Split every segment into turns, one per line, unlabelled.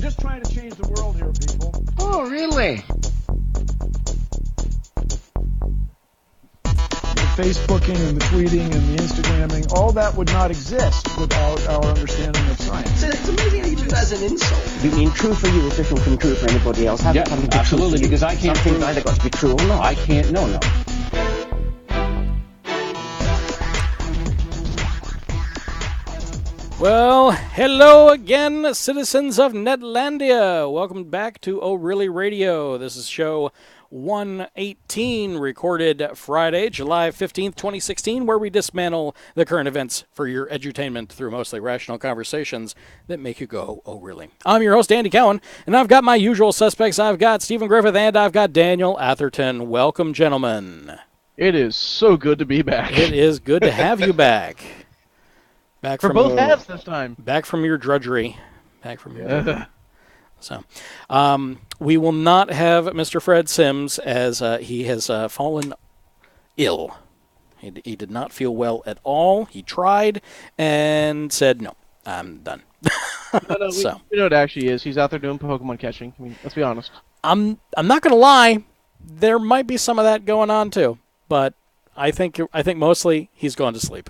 just trying to change the world here, people.
Oh, really?
The Facebooking and the tweeting and the Instagramming, all that would not exist without our understanding of science.
It's amazing how you do that as an insult.
You mean true for you is different from true for anybody else?
Yeah, absolutely, because I can't
prove either got to be true or not.
I can't, no.
Well, hello again, citizens of Netlandia. Welcome back to ORLYRADIO. This is show 118, recorded Friday, July 15th, 2016, where we dismantle the current events for your edutainment through mostly rational conversations that make you go, oh, really? I'm your host, Andy Cowen, and I've got my usual suspects. I've got Stephen Griffith, and I've got Daniel Atherton. Welcome, gentlemen.
It is so good to be back.
It is good to have you back. Back
For
from
both halves this time.
Back from your drudgery. Drudgery. So, we will not have Mr. Fred Sims as he has fallen ill. He did not feel well at all. He tried and said, no, I'm done.
No,
So.
we know what it actually is. He's out there doing Pokemon catching. I mean, let's be honest.
I'm not going to lie. There might be some of that going on too, but I think mostly he's gone to sleep.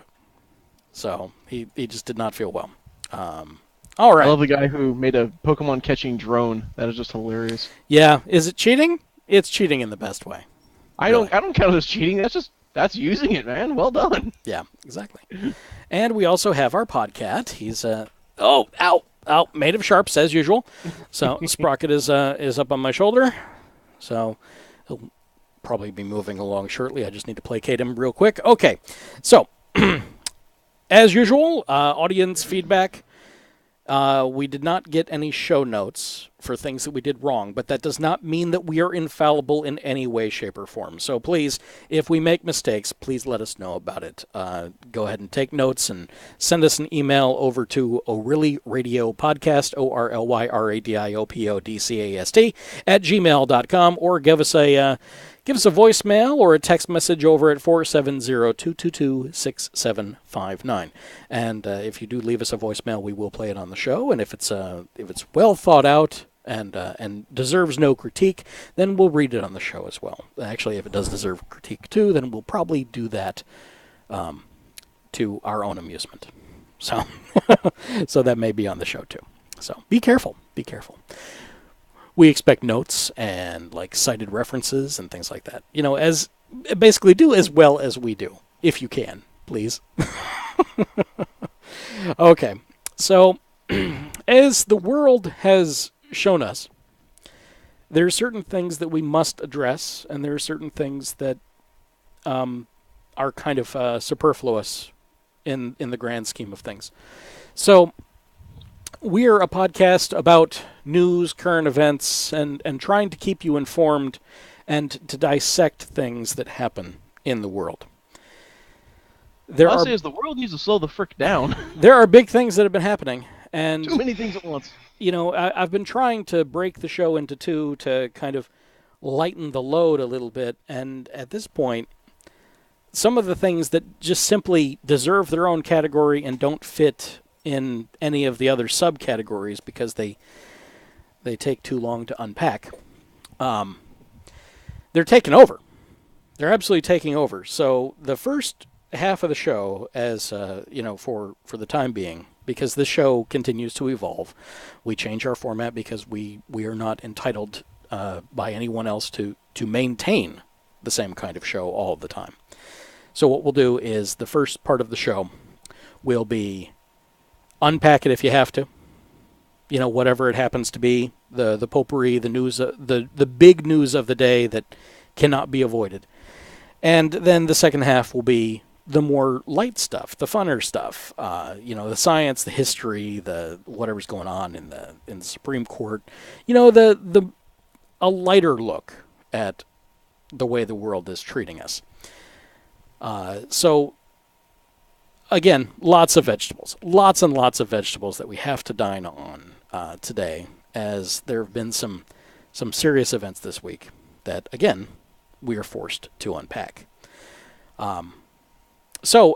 So he just did not feel well. All right.
I love the guy who made a Pokemon catching drone. That is just hilarious.
Yeah. Is it cheating? It's cheating in the best way.
I don't count it as cheating. That's using it, man. Well done.
Yeah, exactly. And we also have our podcat. He's made of sharps as usual. So Sprocket is up on my shoulder. So he'll probably be moving along shortly. I just need to placate him real quick. Okay. So as usual, audience feedback. We did not get any show notes for things that we did wrong, but that does not mean that we are infallible in any way, shape, or form. So please, if we make mistakes, please let us know about it. Go ahead and take notes and send us an email over to ORLYRADIOPodcast, ORLYRADIOPODCAST @gmail.com, or give us a voicemail or a text message over at 470-222-6759. And if you do leave us a voicemail, we will play it on the show. And if it's well thought out and deserves no critique, then we'll read it on the show as well. Actually, if it does deserve critique too, then we'll probably do that to our own amusement. So, so that may be on the show too. So be careful. Be careful. We expect notes and like cited references and things like that. As basically do as well as we do, if you can, please. Okay, so as the world has shown us, there are certain things that we must address, and there are certain things that are kind of superfluous in the grand scheme of things. So we are a podcast about news, current events, and trying to keep you informed and to dissect things that happen in the world.
I'll say is the world needs to slow the frick down.
There are big things that have been happening. And
too many things at once.
I've been trying to break the show into two to kind of lighten the load a little bit. And at this point, some of the things that just simply deserve their own category and don't fit in any of the other subcategories because they take too long to unpack. They're taking over. They're absolutely taking over. So the first half of the show, as for the time being, because this show continues to evolve, we change our format because we are not entitled by anyone else to maintain the same kind of show all the time. So what we'll do is the first part of the show will be unpack it if you have to. Whatever it happens to be, the potpourri, the news, the big news of the day that cannot be avoided. And then the second half will be the more light stuff, the funner stuff, the science, the history, the whatever's going on in the Supreme Court, a lighter look at the way the world is treating us. So again, lots and lots of vegetables that we have to dine on today, as there have been some serious events this week that, again, we are forced to unpack. So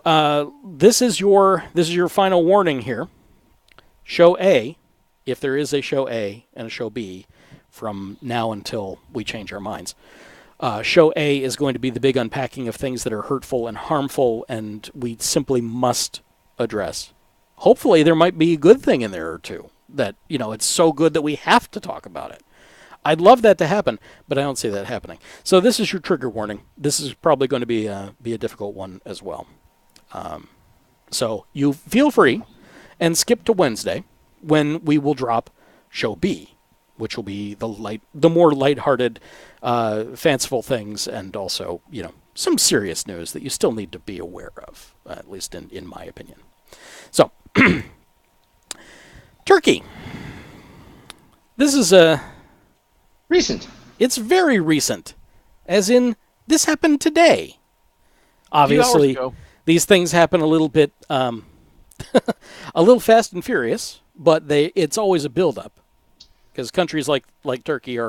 this is your final warning here. Show A if there is a show A and a show B from now until we change our minds, show A is going to be the big unpacking of things that are hurtful and harmful and we simply must address. Hopefully there might be a good thing in there or two that, it's so good that we have to talk about it. I'd love that to happen, but I don't see that happening. So this is your trigger warning. This is probably going to be a difficult one as well. So you feel free and skip to Wednesday when we will drop show B, which will be the more lighthearted, fanciful things and also, some serious news that you still need to be aware of, at least in my opinion. So, Turkey. This is
Recent.
It's very recent, as in this happened today. Obviously,
2 hours ago.
These things happen a little bit, a little fast and furious, but it's always a build-up, because countries like Turkey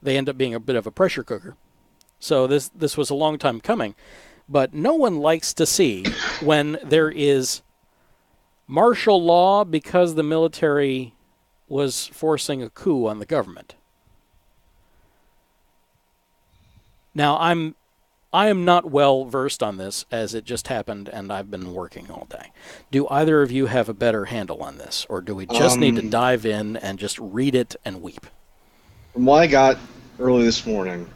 they end up being a bit of a pressure cooker. So this was a long time coming, but no one likes to see when there is martial law because the military was forcing a coup on the government. Now, I am not well versed on this, as it just happened and I've been working all day. Do either of you have a better handle on this, or do we just need to dive in and just read it and weep?
From what I got early this morning,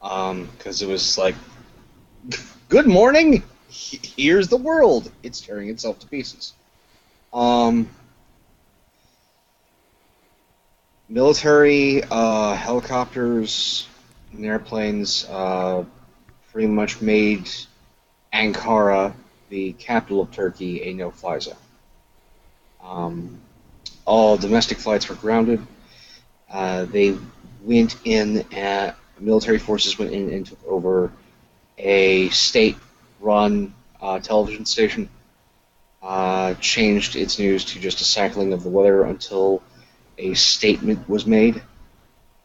because it was like, good morning, here's the world. It's tearing itself to pieces. Military, helicopters, and airplanes pretty much made Ankara, the capital of Turkey, a no-fly zone. All domestic flights were grounded. They went in, military forces went in and took over a state-run television station, changed its news to just a cycling of the weather until a statement was made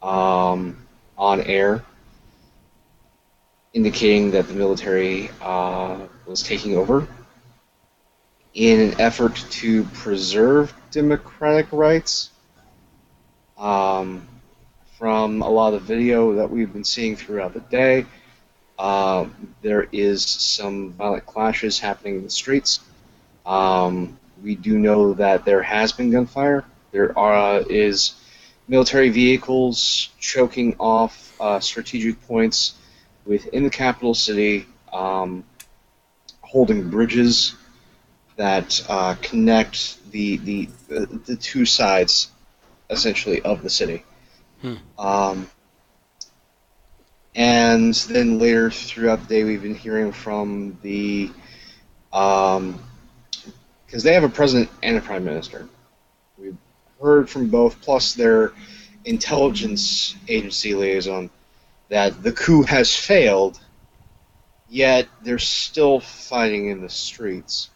on air, indicating that the military was taking over in an effort to preserve democratic rights. From a lot of the video that we've been seeing throughout the day, there is some violent clashes happening in the streets. We do know that there has been gunfire. There is military vehicles choking off strategic points within the capital city, holding bridges that connect the two sides, essentially, of the city. And then later throughout the day, we've been hearing from the because they have a president and a prime minister. We've heard from both, plus their intelligence agency liaison, that the coup has failed, yet they're still fighting in the streets.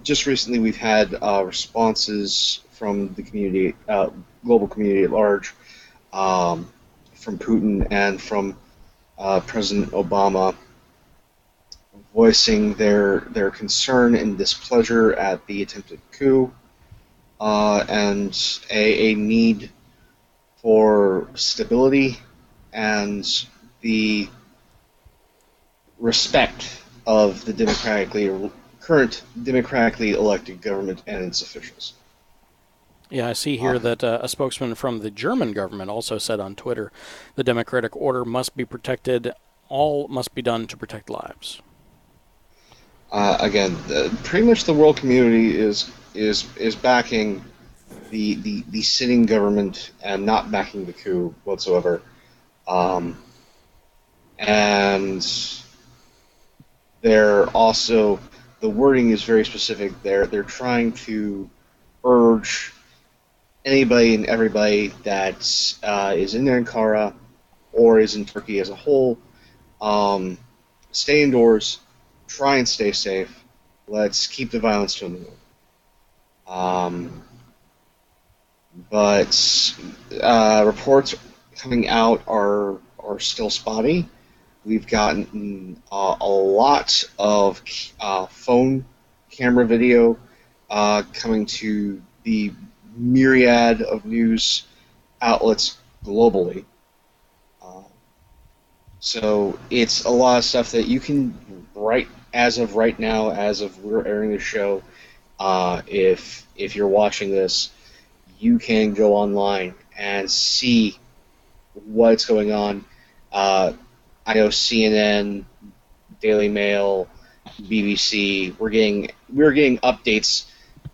Just recently, we've had responses from the community, global community at large, from Putin and from President Obama, voicing their concern and displeasure at the attempted coup, and a need for stability and the respect of the current democratically elected government and its officials.
Yeah, I see here that a spokesman from the German government also said on Twitter, the democratic order must be protected, all must be done to protect lives.
Again, pretty much the world community is backing the sitting government and not backing the coup whatsoever. And they're also, the wording is very specific. They're trying to urge anybody and everybody that is in Ankara or is in Turkey as a whole, stay indoors, try and stay safe. Let's keep the violence to a minimum. But reports coming out are still spotty. We've gotten a lot of phone camera video coming to be myriad of news outlets globally. So it's a lot of stuff that you can as of right now, as of we're airing the show. If you're watching this, you can go online and see what's going on. I know CNN, Daily Mail, BBC. We're getting updates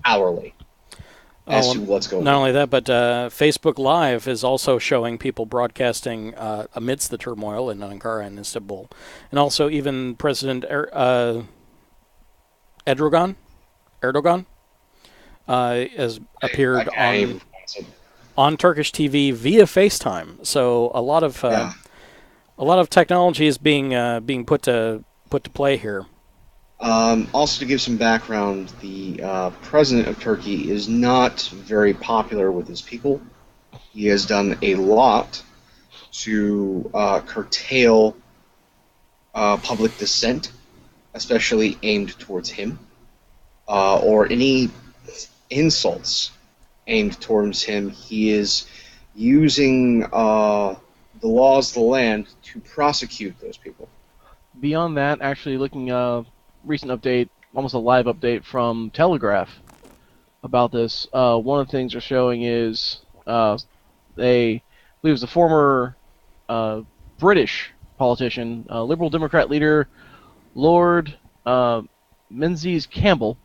hourly as to what's going on.
Not only that, but Facebook Live is also showing people broadcasting amidst the turmoil in Ankara and Istanbul, and also even President Erdogan has appeared on Turkish TV via FaceTime. So a lot of technology is being put to play here.
Also, to give some background, the president of Turkey is not very popular with his people. He has done a lot to curtail public dissent, especially aimed towards him, or any insults aimed towards him. He is using the laws of the land to prosecute those people.
Beyond that, actually looking recent update, almost a live update from Telegraph about this. One of the things they're showing is they believe it was a former British politician, Liberal Democrat leader Lord Menzies Campbell.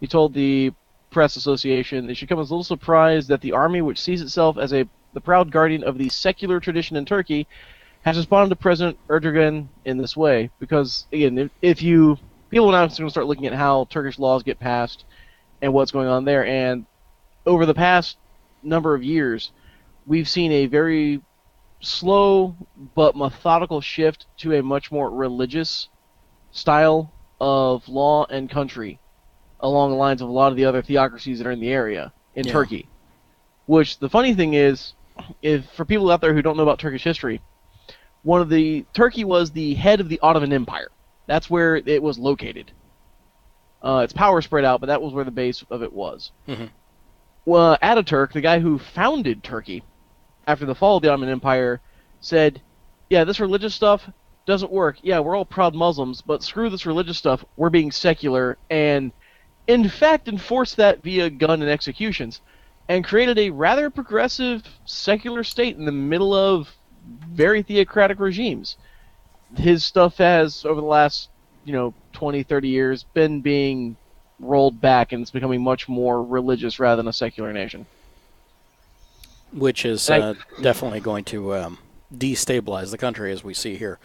He told the Press Association it should come as a little surprise that the army, which sees itself as the proud guardian of the secular tradition in Turkey, has responded to President Erdogan in this way. Because, again, people now are going to start looking at how Turkish laws get passed and what's going on there. And over the past number of years, we've seen a very slow but methodical shift to a much more religious style of law and country, along the lines of a lot of the other theocracies that are in the area in Turkey. Which, the funny thing is, for people out there who don't know about Turkish history, Turkey was the head of the Ottoman Empire. That's where it was located. Its power spread out, but that was where the base of it was.
Mm-hmm.
Well, Ataturk, the guy who founded Turkey after the fall of the Ottoman Empire, said, yeah, this religious stuff doesn't work. Yeah, we're all proud Muslims, but screw this religious stuff. We're being secular, and in fact enforced that via gun and executions, and created a rather progressive secular state in the middle of very theocratic regimes. His stuff has, over the last 20, 30 years, been being rolled back, and it's becoming much more religious rather than a secular nation.
Which is definitely going to destabilize the country, as we see here.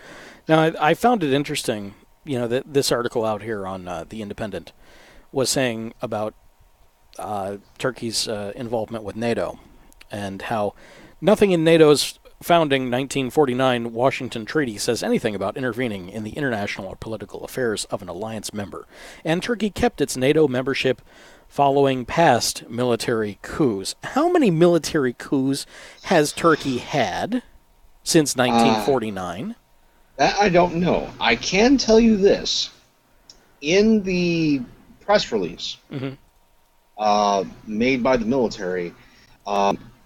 Now, I found it interesting, that this article out here on The Independent was saying about Turkey's involvement with NATO, and how nothing in NATO's founding 1949 Washington Treaty says anything about intervening in the international or political affairs of an alliance member. And Turkey kept its NATO membership following past military coups. How many military coups has Turkey had since 1949?
That I don't know. I can tell you this. In the press release made by the military,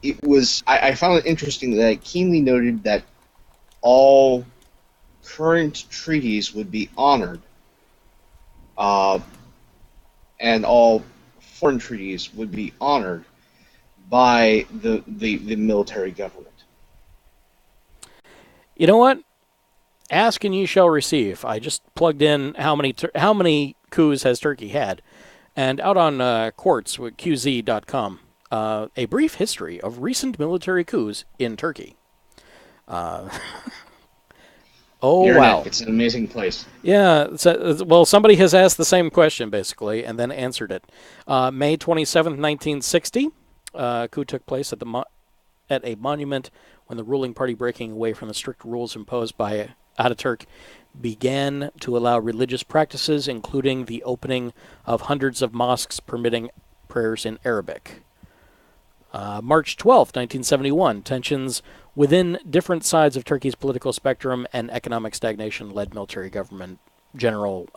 it was. I found it interesting that it keenly noted that all current treaties would be honored, and all foreign treaties would be honored by the military government.
You know what? Ask and you shall receive. I just plugged in how many coups has Turkey had, and out on Quartz with QZ.com. A brief history of recent military coups in Turkey.
Wow. It's an amazing place.
Yeah. Well, somebody has asked the same question, basically, and then answered it. May 27th, 1960, coup took place at a monument when the ruling party, breaking away from the strict rules imposed by Ataturk, began to allow religious practices, including the opening of hundreds of mosques permitting prayers in Arabic. March 12, 1971, tensions within different sides of Turkey's political spectrum and economic stagnation led military government General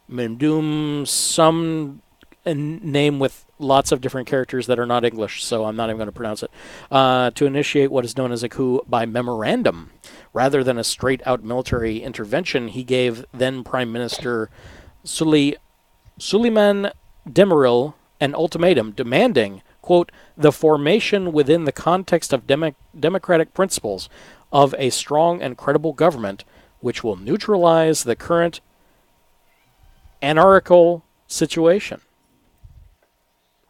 Mendum a name with lots of different characters that are not English, so I'm not even going to pronounce it, to initiate what is known as a coup by memorandum. Rather than a straight-out military intervention, he gave then Prime Minister Suleiman Demirel an ultimatum demanding, quote, the formation within the context of democratic principles of a strong and credible government which will neutralize the current anarchical situation.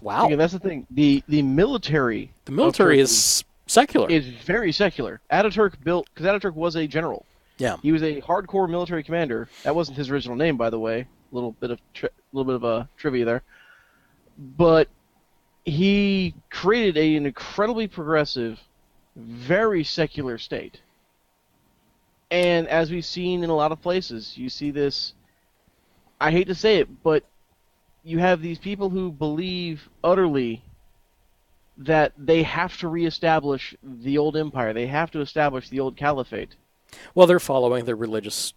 Wow.
Again, that's the thing. The military.
The military is secular.
Is very secular. Ataturk because Ataturk was a general.
Yeah.
He was a hardcore military commander. That wasn't his original name, by the way. A little bit of trivia there. But he created an incredibly progressive, very secular state. And as we've seen in a lot of places, you see this. I hate to say it, but you have these people who believe utterly that they have to reestablish the old empire. They have to establish the old caliphate.
Well, they're following the religious,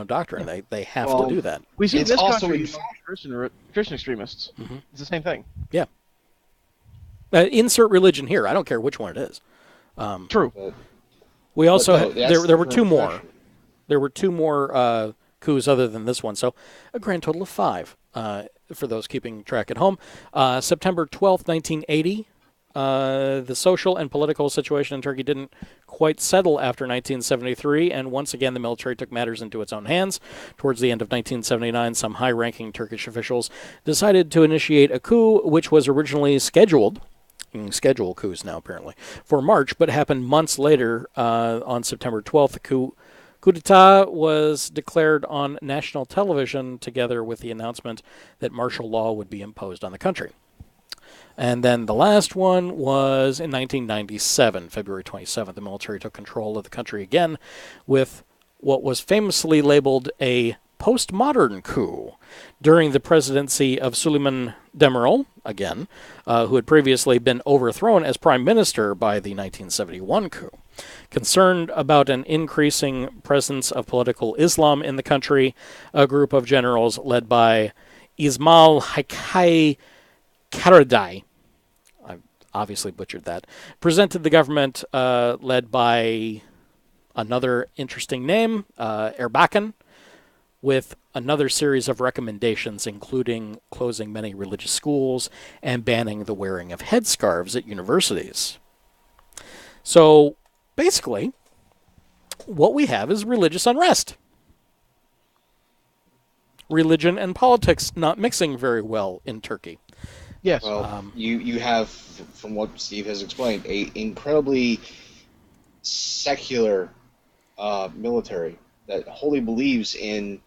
doctrine. They have to do that.
We see
It's
this
also
country Christian extremists.
Mm-hmm.
It's the same thing.
Yeah. Insert religion here. I don't care which one it is.
True.
We also
no,
there were two more.
profession.
There were two more coups other than this one, so a grand total of 5 for those keeping track at home. September 12th, 1980. The social and political situation in Turkey didn't quite settle after 1973, and once again the military took matters into its own hands. Towards the end of 1979, some high-ranking Turkish officials decided to initiate a coup, which was originally scheduled coups now apparently, for March, but happened months later. On September 12th, the coup d'etat was declared on national television, together with the announcement that martial law would be imposed on the country. And then the last one was in 1997, February 27th. The military took control of the country again with what was famously labeled a postmodern coup during the presidency of Suleiman Demirel, again, who had previously been overthrown as prime minister by the 1971 coup. Concerned about an increasing presence of political Islam in the country, a group of generals led by Ismail Haqqi Karadai, I obviously butchered that, presented the government led by another interesting name, Erbakan, with another series of recommendations, including closing many religious schools and banning the wearing of headscarves at universities. So, basically, what we have is religious unrest. Religion and politics not mixing very well in Turkey.
Yes.
Well, you have, from what Steve has explained, a incredibly secular military that wholly believes in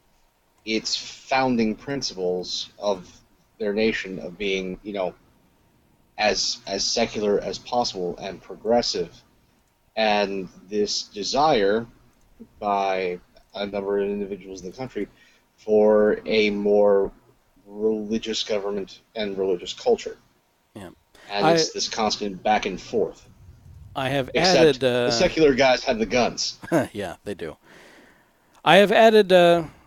its founding principles of their nation of being, as secular as possible and progressive. And this desire by a number of individuals in the country for a more religious government and religious culture.
Yeah.
And it's this constant back and forth.
I have
Except
added...
the secular guys have the guns.
Yeah, they do. I have added...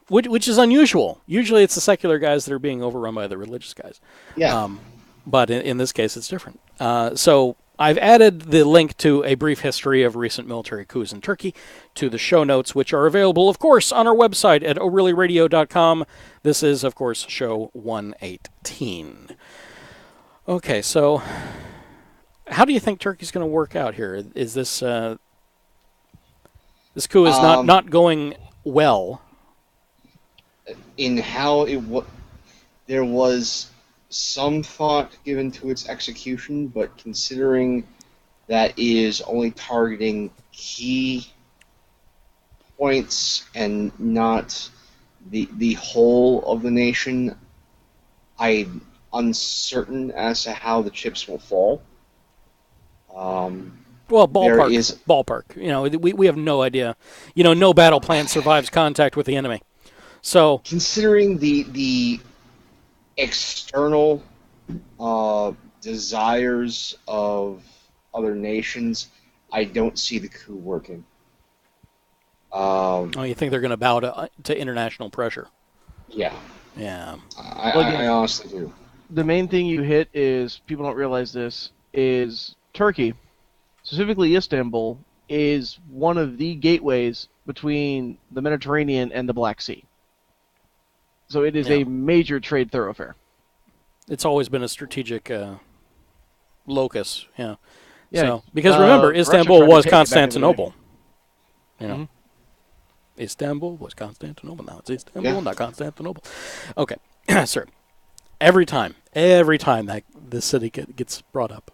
which is unusual. Usually it's the secular guys that are being overrun by the religious guys.
Yeah.
But in this case, it's different. So I've added the link to a brief history of recent military coups in Turkey to the show notes, which are available, of course, on our website at ORLYRADIO.com. This is, of course, show 118. Okay, so how do you think Turkey's going to work out here? Is this this coup is not going well?
In how there was some thought given to its execution, but considering that is only targeting key points and not the whole of the nation, I'm uncertain as to how the chips will fall.
Well, ballpark. We have no idea. No battle plan survives contact with the enemy. So,
considering the external desires of other nations, I don't see the coup working.
you think they're going to bow to international pressure?
Yeah.
Yeah.
I honestly do.
the main thing you hit is, people don't realize this, is Turkey, specifically Istanbul, is one of the gateways between the Mediterranean and the Black Sea. So it is a major trade thoroughfare.
It's always been a strategic locus, yeah.
Yeah,
So, because remember,
Russia
Istanbul
tried to
was
take it back in the day.
Constantinople. You know,
Mhm.
Istanbul was Constantinople. Now it's Istanbul, not Constantinople. Okay, sir. Every time that this city gets brought up,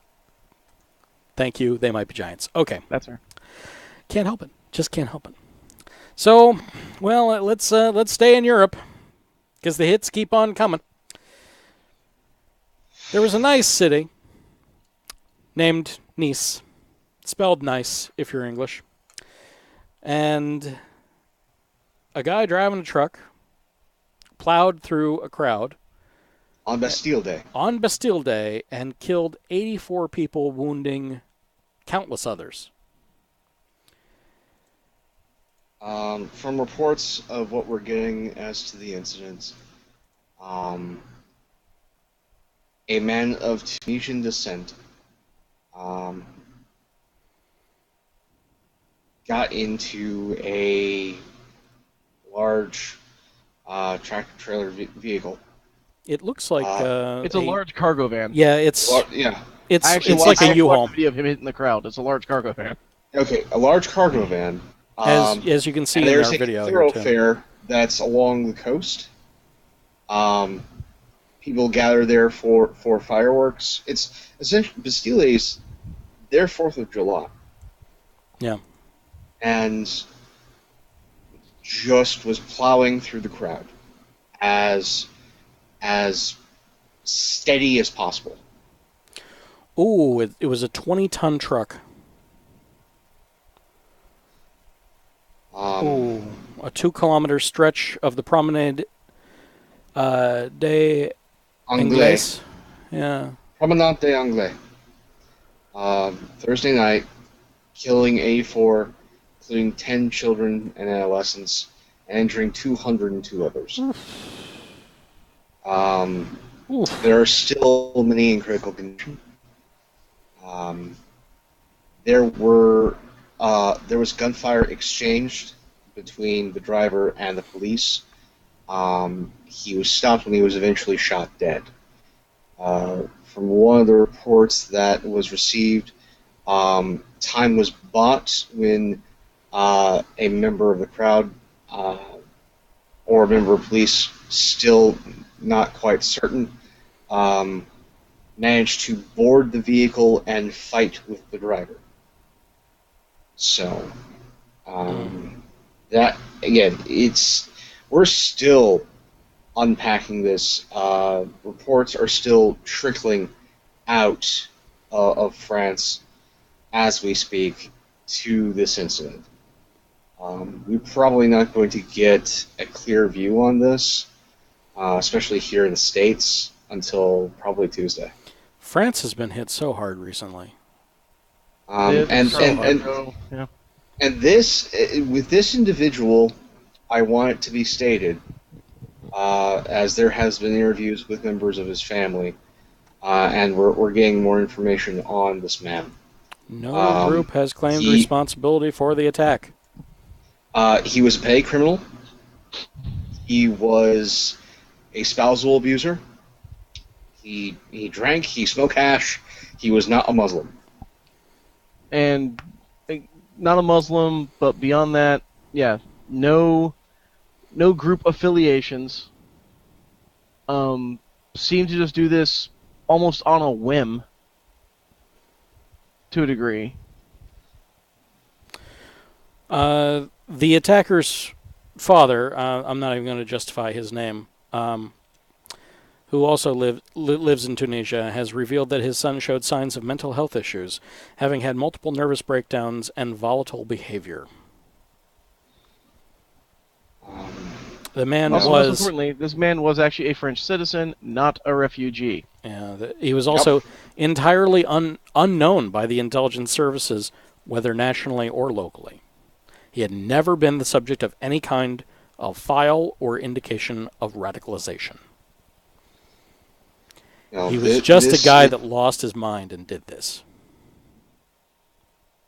thank you. They might be giants. Okay,
That's her.
can't help it. Just can't help it. So, well, let's stay in Europe because the hits keep on coming. There was a nice city named Nice, spelled nice if you're English, and a guy driving a truck plowed through a crowd
On Bastille Day.
on Bastille Day and killed 84 people, wounding countless others.
From reports of what we're getting as to the incident, a man of Tunisian descent got into a large tractor-trailer vehicle.
It looks like
It's a large cargo van.
Yeah, it's
Yeah.
it's
I
like a U-Haul.
watched a video of him hitting the crowd. It's a large cargo van.
Okay, a large cargo van.
As you can see
and
in
there's
our
a
video here, too.
thoroughfare that's along the coast. People gather there for fireworks. It's essentially Bastille Day's their 4th of July.
Yeah.
And just was plowing through the crowd as steady as possible.
Ooh, it was a 20-ton truck. Ooh, a 2-kilometer stretch of the Promenade des Anglais. Yeah.
Promenade des Anglais. Thursday night, killing 84, including 10 children and adolescents, and injuring 202 others. There are still many in critical condition. There was gunfire exchanged between the driver and the police. He was stopped when he was eventually shot dead. From one of the reports that was received, time was bought when a member of the crowd or a member of police, still not quite certain, managed to board the vehicle and fight with the driver. So, that, again, we're still unpacking this. Reports are still trickling out of France as we speak to this incident. We're probably not going to get a clear view on this, especially here in the States, until probably Tuesday.
France has been hit so hard recently.
And this, with this individual, I want it to be stated, as there has been interviews with members of his family, and we're getting more information on this man.
No group has claimed responsibility for the attack.
He was a petty criminal. He was a spousal abuser. He drank. He smoked hash. He was not a Muslim.
And not a Muslim, but beyond that, yeah, no group affiliations. Seem to just do this almost on a whim, to a degree.
The attacker's father, I'm not even going to justify his name, who also lives in Tunisia, has revealed that his son showed signs of mental health issues, having had multiple nervous breakdowns and volatile behavior. The man
also,
was...
most importantly, this man was actually a French citizen, not a refugee.
Yeah, he was also entirely unknown by the intelligence services, whether nationally or locally. He had never been the subject of any kind of file or indication of radicalization. He was just a guy that lost his mind and did this.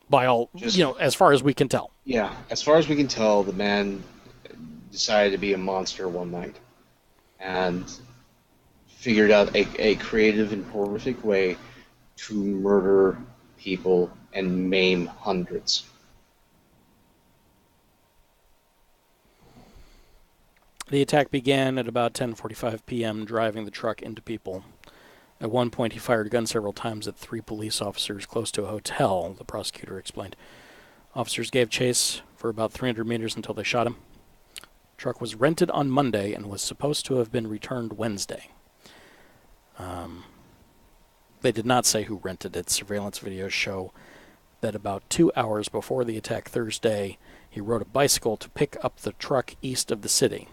By all, as far as we can tell.
Yeah, as far as we can tell, the man decided to be a monster one night and figured out a creative and horrific way to murder people and maim hundreds.
The attack began at about 10:45 p.m., driving the truck into people. At one point, he fired a gun several times at 3 police officers close to a hotel, the prosecutor explained. Officers gave chase for about 300 meters until they shot him. The truck was rented on Monday and was supposed to have been returned Wednesday. They did not say who rented it. Surveillance videos show that about 2 hours before the attack Thursday, he rode a bicycle to pick up the truck east of the city.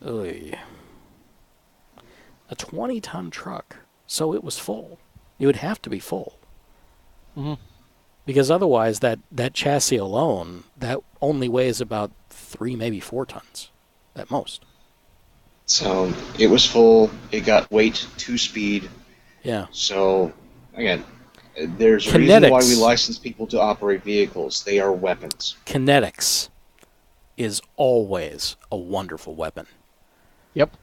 Oy. A 20-ton truck, so it was full. It would have to be full.
Mm-hmm.
Because otherwise, that chassis alone, that only weighs about 3, maybe 4 tons at most.
So it was full. It got weight to speed.
Yeah.
So, again, there's a reason why we license people to operate vehicles. They are weapons.
Kinetics is always a wonderful weapon.
Yep.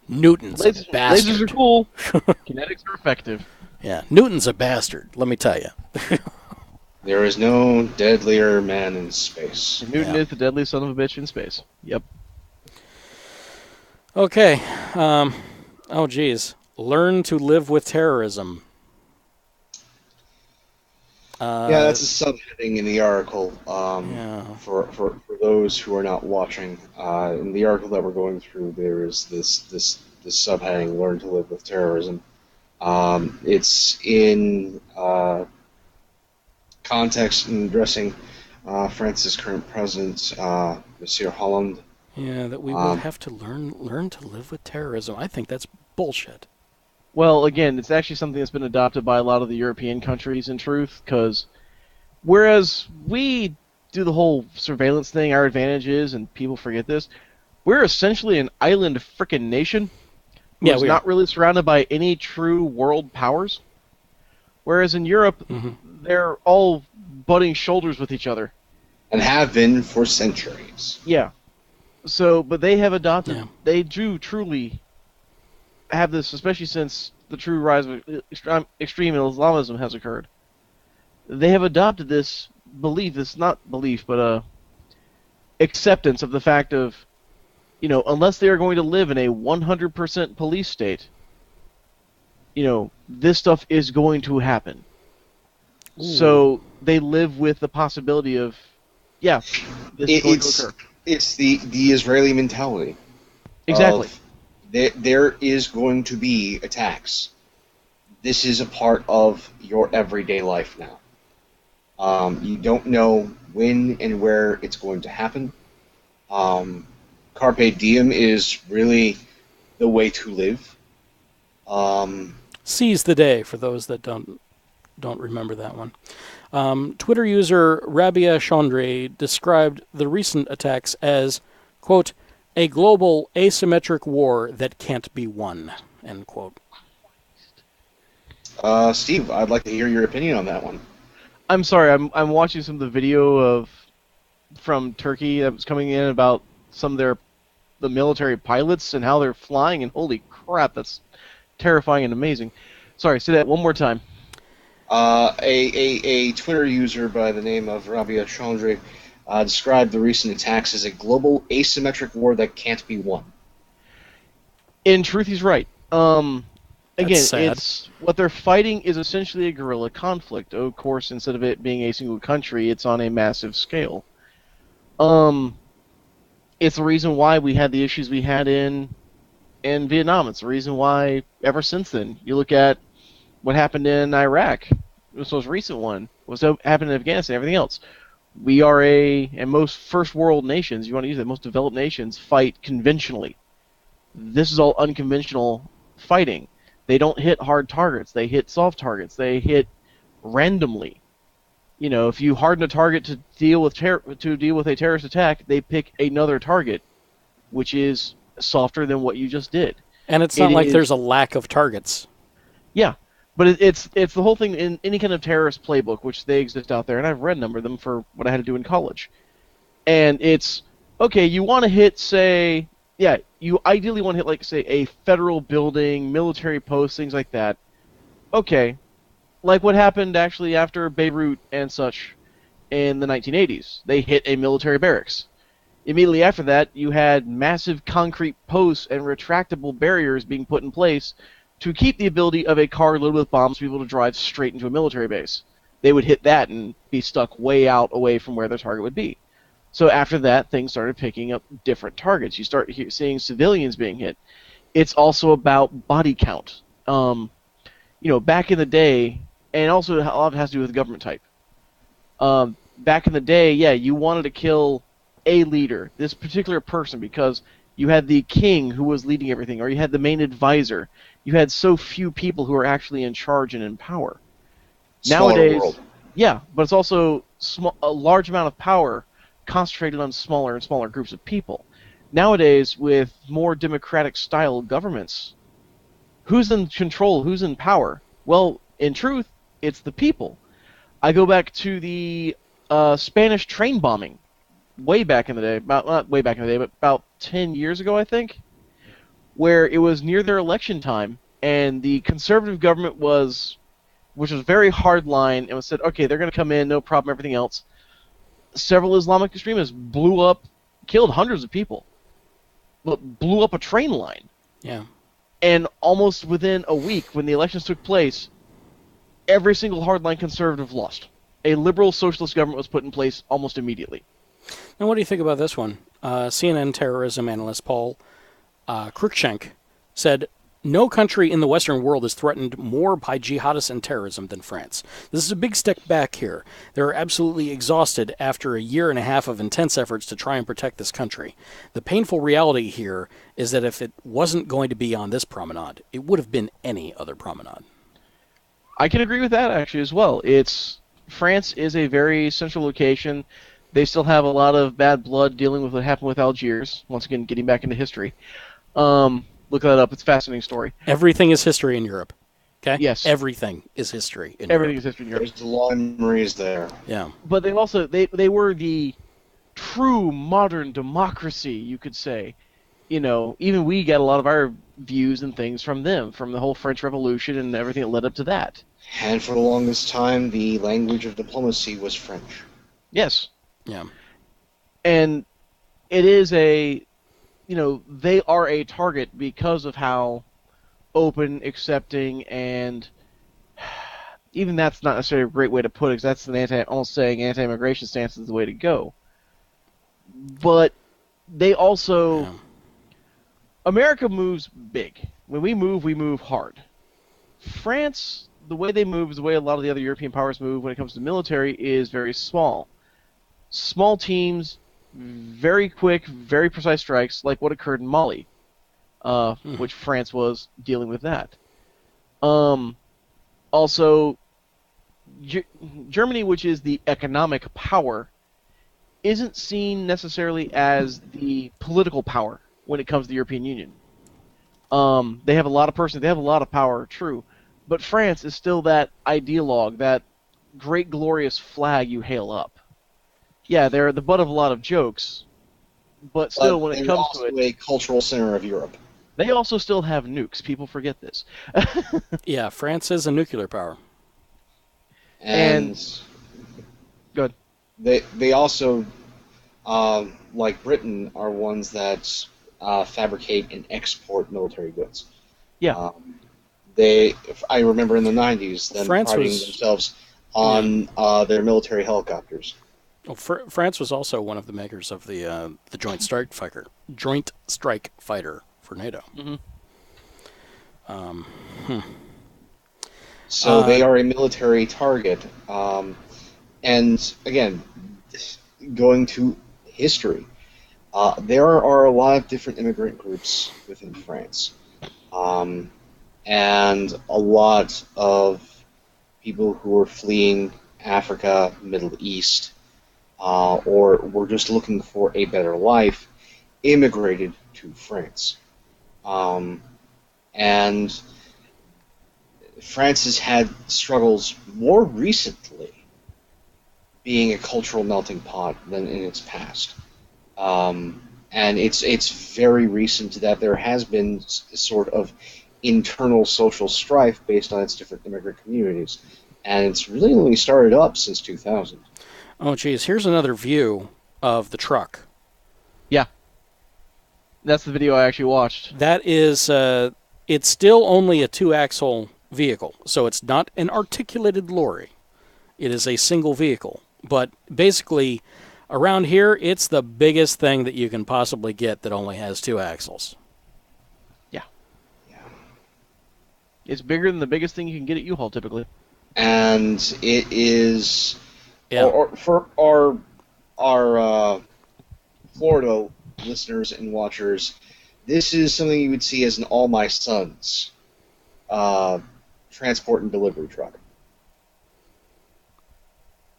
Newton's a bastard.
Lasers are cool. Kinetics are effective.
Yeah, Newton's a bastard, let me tell you.
There is no deadlier man in space.
Newton is the deadliest son of a bitch in space. Yep.
Okay. Oh, geez. Learn to live with terrorism.
Yeah, that's a subheading in the article. For those who are not watching, in the article that we're going through, there is this subheading: "Learn to live with terrorism." It's in context in addressing France's current president, Monsieur Hollande.
Yeah, that we would have to learn to live with terrorism. I think that's bullshit.
Well, again, it's actually something that's been adopted by a lot of the European countries, in truth, because whereas we do the whole surveillance thing, our advantage is, and people forget this, we're essentially an island frickin' nation who's not really surrounded by any true world powers. Whereas in Europe, they're all butting shoulders with each other.
And have been for centuries.
Yeah. So, but they have adopted, they do truly have this, especially since the true rise of extreme Islamism has occurred. They have adopted this belief, acceptance of the fact of, unless they are going to live in a 100% police state, this stuff is going to happen. Ooh. So they live with the possibility of, this is going to occur.
It's the Israeli mentality.
Exactly.
There is going to be attacks. This is a part of your everyday life now. You don't know when and where it's going to happen. Carpe diem is really the way to live.
Seize the day, for those that don't remember that one. Twitter user Rabia Chandre described the recent attacks as, quote, a global asymmetric war that can't be won, end quote.
Steve, I'd like to hear your opinion on that one.
I'm sorry, I'm watching some of the video from Turkey that was coming in about some of the military pilots and how they're flying, and holy crap, that's terrifying and amazing. Sorry, say that one more time.
A Twitter user by the name of Rabia Chandre described the recent attacks as a global asymmetric war that can't be won.
In truth, he's right. Again,
sad.
it's what they're fighting is essentially a guerrilla conflict. Of course, instead of it being a single country, it's on a massive scale. It's the reason why we had the issues we had in Vietnam. It's the reason why ever since then, you look at what happened in Iraq. This most recent one. What's happened in Afghanistan, everything else. We are and most first world nations, you want to use it, most developed nations fight conventionally. This is all unconventional fighting. They don't hit hard targets. They hit soft targets. They hit randomly. If you harden a target to deal with a terrorist attack, they pick another target, which is softer than what you just did.
And it's not like there's a lack of targets.
Yeah, but it's the whole thing in any kind of terrorist playbook, which they exist out there, and I've read a number of them for what I had to do in college. And it's, okay, you want to hit, say, you ideally want to hit, like, say, a federal building, military post, things like that. Okay, like what happened actually after Beirut and such in the 1980s. They hit a military barracks. Immediately after that, you had massive concrete posts and retractable barriers being put in place to keep the ability of a car loaded with bombs to be able to drive straight into a military base. They would hit that and be stuck way out away from where their target would be. So after that, things started picking up different targets. You start seeing civilians being hit. It's also about body count. Back in the day, and also a lot of it has to do with government type. Back in the day, you wanted to kill a leader, this particular person, because you had the king who was leading everything, or you had the main advisor. You had so few people who were actually in charge and in power. Nowadays,
world.
But it's also a large amount of power concentrated on smaller and smaller groups of people. Nowadays, with more democratic-style governments, who's in control, who's in power? Well, in truth, it's the people. I go back to the Spanish train bombing way back in the day, not way back in the day, but about 10 years ago, I think, where it was near their election time, and the conservative government which was very hard line, and was said, okay, they're going to come in, no problem, everything else. Several Islamic extremists killed hundreds of people, but blew up a train line.
Yeah.
And almost within a week, when the elections took place, every single hardline conservative lost. A liberal socialist government was put in place almost immediately.
Now, what do you think about this one? CNN terrorism analyst Paul Cruikshank said, "No country in the Western world is threatened more by jihadists and terrorism than France. This is a big step back here. They're absolutely exhausted after a year and a half of intense efforts to try and protect this country. The painful reality here is that if it wasn't going to be on this promenade, it would have been any other promenade."
I can agree with that, actually, as well. France is a very central location. They still have a lot of bad blood dealing with what happened with Algiers. Once again, getting back into history. Look that up. It's a fascinating story.
Everything is history in Europe. Okay?
Yes.
Everything is history in
Everything
Europe.
is history in Europe.
There's the law and memories there.
Yeah.
But they also they were the true modern democracy, you could say. Even we got a lot of our views and things from them, from the whole French Revolution and everything that led up to that.
And for the longest time, the language of diplomacy was French.
Yes.
Yeah.
And it is they are a target because of how open, accepting, and even that's not necessarily a great way to put it, because that's almost saying anti-immigration stance is the way to go. But they also...
Yeah.
America moves big. When we move hard. France, the way they move is the way a lot of the other European powers move when it comes to military, is very small. Small teams, very quick, very precise strikes, like what occurred in Mali, which France was dealing with that. Also, Germany, which is the economic power, isn't seen necessarily as the political power when it comes to the European Union. They have a lot of they have a lot of power, true, but France is still that ideologue, that great glorious flag you hail up. Yeah, they're the butt of a lot of jokes, but still, when it comes to it,
a cultural center of Europe.
they also still have nukes. People forget this.
Yeah, France is a nuclear power.
And
good.
They also, like Britain, are ones that fabricate and export military goods.
Yeah.
I remember in the 90s them priding themselves on their military helicopters.
Well, France was also one of the makers of the Joint Strike Fighter for NATO.
Mm-hmm.
So they are a military target. And again, going to history, there are a lot of different immigrant groups within France. And a lot of people who are fleeing Africa, Middle East, or were just looking for a better life, immigrated to France. And France has had struggles more recently being a cultural melting pot than in its past. And it's very recent that there has been sort of internal social strife based on its different immigrant communities. And it's really only started up since 2000.
Oh, geez. Here's another view of the truck.
Yeah. That's the video I actually watched.
That is, it's still only a 2-axle vehicle, so it's not an articulated lorry. It is a single vehicle. But basically, around here, it's the biggest thing that you can possibly get that only has 2 axles.
Yeah. It's bigger than the biggest thing you can get at U-Haul, typically.
And it is,
Yeah.
for our Florida listeners and watchers, this is something you would see as an All My Sons transport and delivery truck.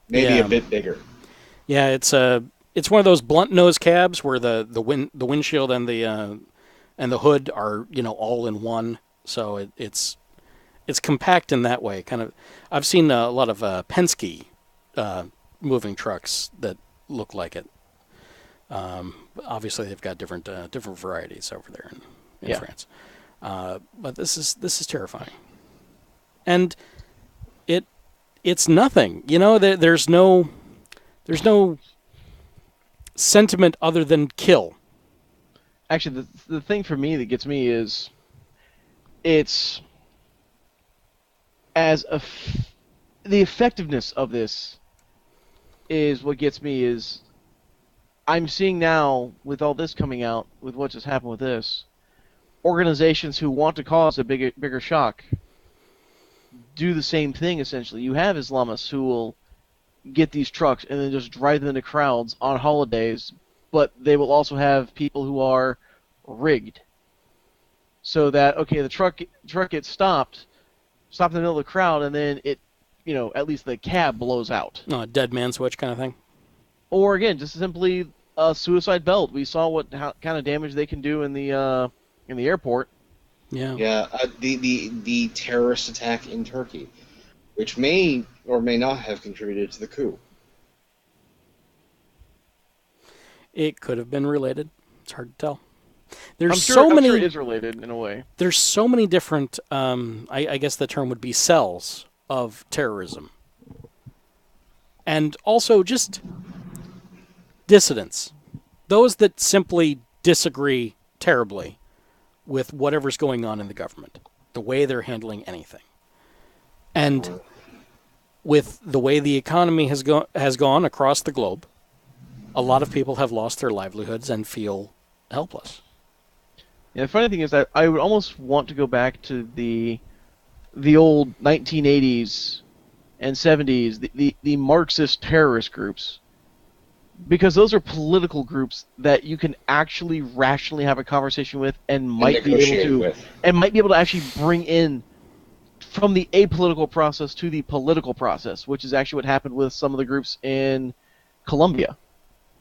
Maybe a bit bigger.
Yeah, it's one of those blunt nose cabs where the windshield and the hood are all in one. So it's compact in that way. Kind of, I've seen a lot of Penske moving trucks that look like it. Obviously, they've got different varieties over there in France. But this is terrifying, and it's nothing. There's no sentiment other than kill.
Actually, the thing for me that gets me is it's the effectiveness of this is what gets me. Is I'm seeing now with all this coming out, with what just happened with this, organizations who want to cause a bigger shock do the same thing. Essentially, you have Islamists who will get these trucks and then just drive them into crowds on holidays, but they will also have people who are rigged so that the truck gets stopped in the middle of the crowd, and then it at least the cab blows out.
A dead man switch kind of thing.
Or again, just simply a suicide belt. We saw how kind of damage they can do in the airport.
Yeah.
Yeah. The terrorist attack in Turkey, which may or may not have contributed to the coup.
It could have been related. It's hard to tell.
I'm sure it is related in a way.
There's so many different. I guess the term would be cells of terrorism, and also just dissidents, those that simply disagree terribly with whatever's going on in the government, the way they're handling anything, and with the way the economy has gone across the globe, a lot of people have lost their livelihoods and feel helpless.
Yeah, the funny thing is that I would almost want to go back to the old 1980s and 70s, the Marxist terrorist groups, because those are political groups that you can actually rationally have a conversation with and might be able to actually bring in from the apolitical process to the political process, which is actually what happened with some of the groups in Colombia.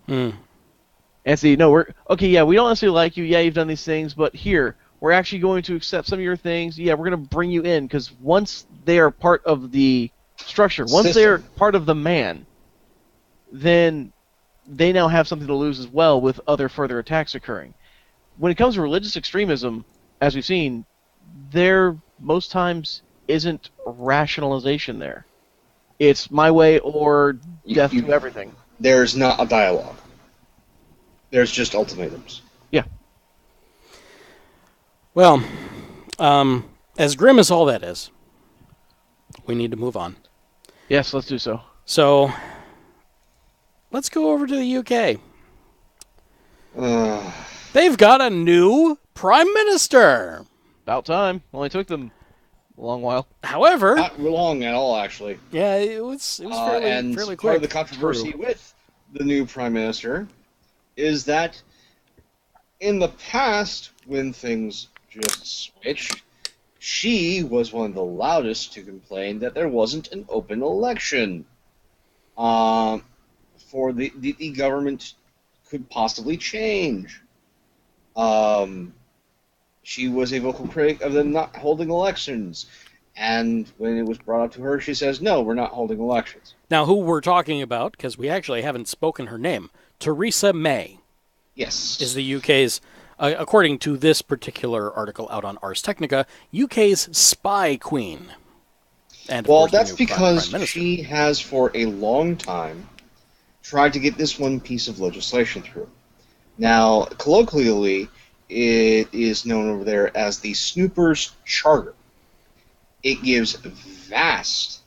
And say, no, we don't necessarily like you. Yeah, you've done these things, but here, we're actually going to accept some of your things. Yeah, we're going to bring you in, because once they are part of the structure, once they're part of the man, then they now have something to lose as well with other further attacks occurring. When it comes to religious extremism, as we've seen, there most times isn't rationalization there. It's my way or death to everything.
There's not a dialogue. There's just ultimatums.
Yeah.
Well, as grim as all that is, we need to move on.
Yes, let's do so.
So, let's go over to the UK. They've got a new Prime Minister.
About time. Only took them a long while.
However...
Not long at all, actually.
Yeah, it was fairly quick.
Part of the controversy with the new Prime Minister is that in the past, when things just switched, she was one of the loudest to complain that there wasn't an open election for the government could possibly change. She was a vocal critic of them not holding elections. And when it was brought up to her, she says, no, we're not holding elections.
Now, who we're talking about, because we actually haven't spoken her name, Theresa May.
Yes.
Is the UK's, according to this particular article out on Ars Technica, UK's spy queen. And
well,
course,
that's
Prime
because
Minister.
she has for a long time tried to get this one piece of legislation through. Now, colloquially, it is known over there as the Snoopers Charter. It gives vast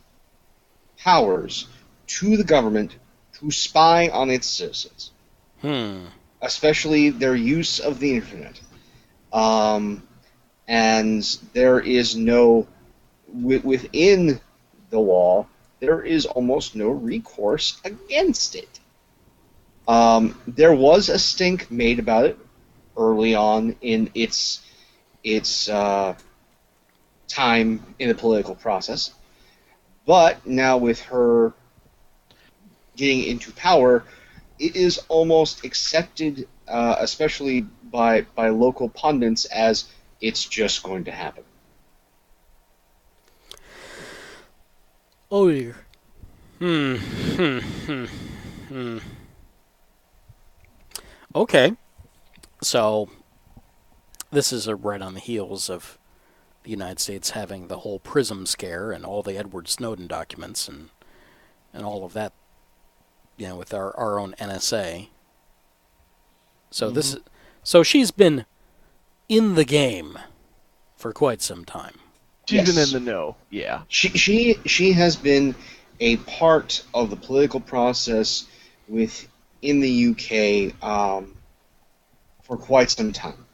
powers to the government to spy on its citizens, especially their use of the internet. And there is no, within the law, there is almost no recourse against it. There was a stink made about it early on in its time in the political process, but now with her getting into power, it is almost accepted, especially by local pundits, as it's just going to happen.
Oh dear. Okay. So, this is right on the heels of the United States having the whole PRISM scare and all the Edward Snowden documents and all of that, you know, with our own NSA. So so she's been in the game for quite some time.
She's been in the know, yeah.
She has been a part of the political process within the UK for quite some time.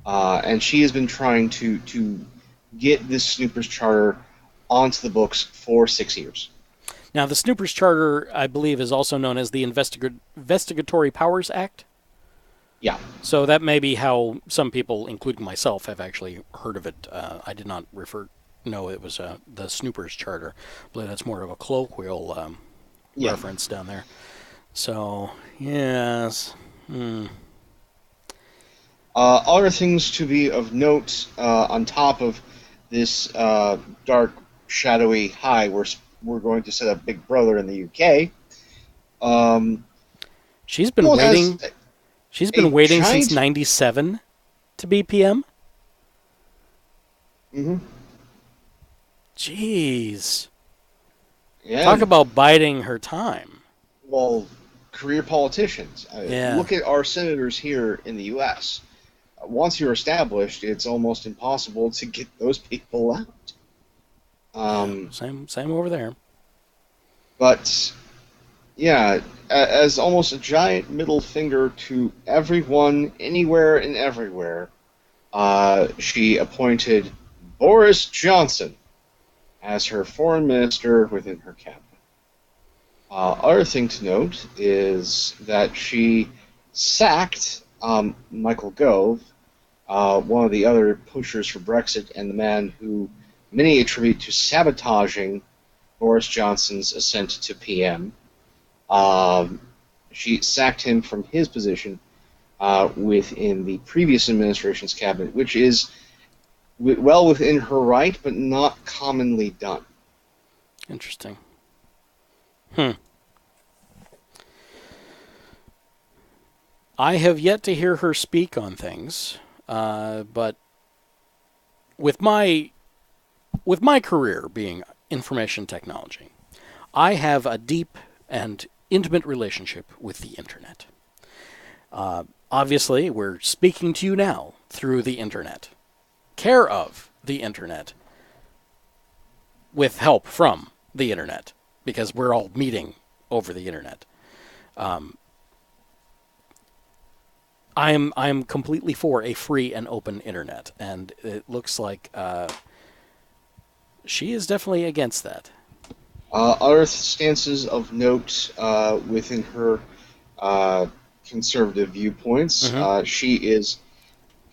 And she has been trying to get this Snoopers Charter onto the books for 6 years.
Now, the Snoopers Charter, I believe, is also known as the Investigatory Powers Act.
Yeah.
So that may be how some people, including myself, have actually heard of it. I did not know it was the Snoopers Charter. I believe that's more of a colloquial reference down there. So, yes.
Other things to be of note on top of this dark, shadowy high, we're going to set up Big Brother in the UK.
She's been waiting. She's been waiting since '97 to be PM.
Mm-hmm.
Jeez.
Yeah.
Talk about biding her time.
Well, career politicians.
Yeah.
Look at our senators here in the U.S. Once you're established, it's almost impossible to get those people out.
Same over there.
But, yeah, as almost a giant middle finger to everyone, anywhere and everywhere, she appointed Boris Johnson as her foreign minister within her cabinet. Other thing to note is that she sacked Michael Gove, one of the other pushers for Brexit and the man who many attribute to sabotaging Boris Johnson's ascent to PM. She sacked him from his position within the previous administration's cabinet, which is well within her right, but not commonly done.
Interesting. I have yet to hear her speak on things, but with my career being information technology, I have a deep and intimate relationship with the internet. Obviously, we're speaking to you now through the internet, care of the internet, with help from the internet, because we're all meeting over the internet. I'm completely for a free and open internet, and it looks like she is definitely against that.
Other stances of note within her conservative viewpoints, she is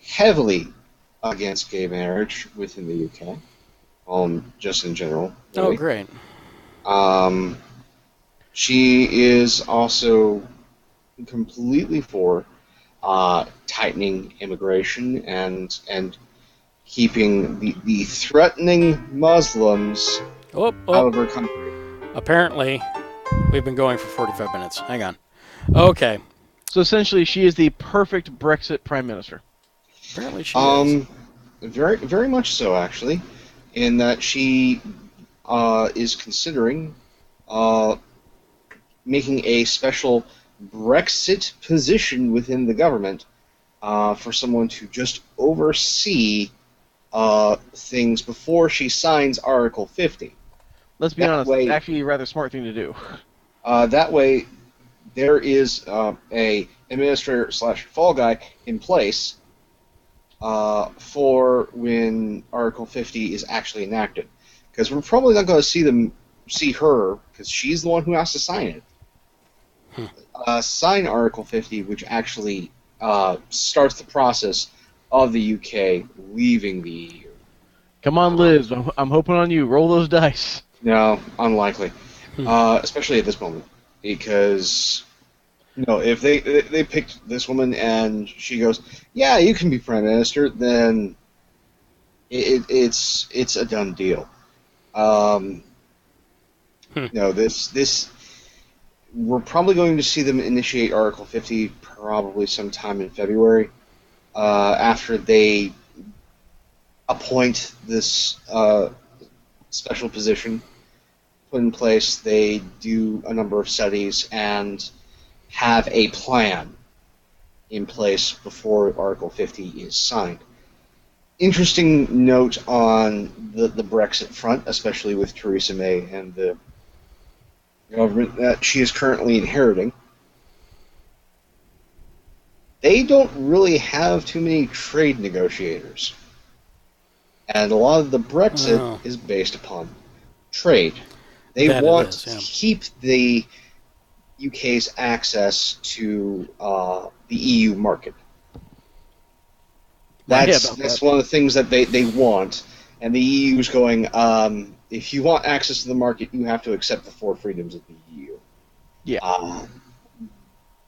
heavily against gay marriage within the UK, just in general. Really.
Oh, great.
She is also completely for tightening immigration and keeping the threatening Muslims out of her country.
Apparently, we've been going for 45 minutes. Hang on. Okay.
So essentially, she is the perfect Brexit prime minister.
Apparently she is.
Very, very much so, actually, in that she is considering making a special Brexit position within the government for someone to just oversee things before she signs Article 50.
Let's be honest, it's actually a rather smart thing to do.
That way, there is a administrator / fall guy in place for when Article 50 is actually enacted, because we're probably not going to see her, because she's the one who has to sign it. Sign Article 50, which actually starts the process of the UK leaving the EU.
Come on, Liz. I'm hoping on you. Roll those dice.
No, unlikely. Especially at this moment, because if they picked this woman and she goes, yeah, you can be prime minister, then it's a done deal. This we're probably going to see them initiate Article 50 probably sometime in February, after they appoint this special position put in place. They do a number of studies and have a plan in place before Article 50 is signed. Interesting note on the Brexit front, especially with Theresa May and the government that she is currently inheriting. They don't really have too many trade negotiators. And a lot of the Brexit is based upon trade. They want to keep the UK's access to the EU market. That's one of the things that they want. And the EU's going, if you want access to the market, you have to accept the 4 freedoms of the EU.
Yeah.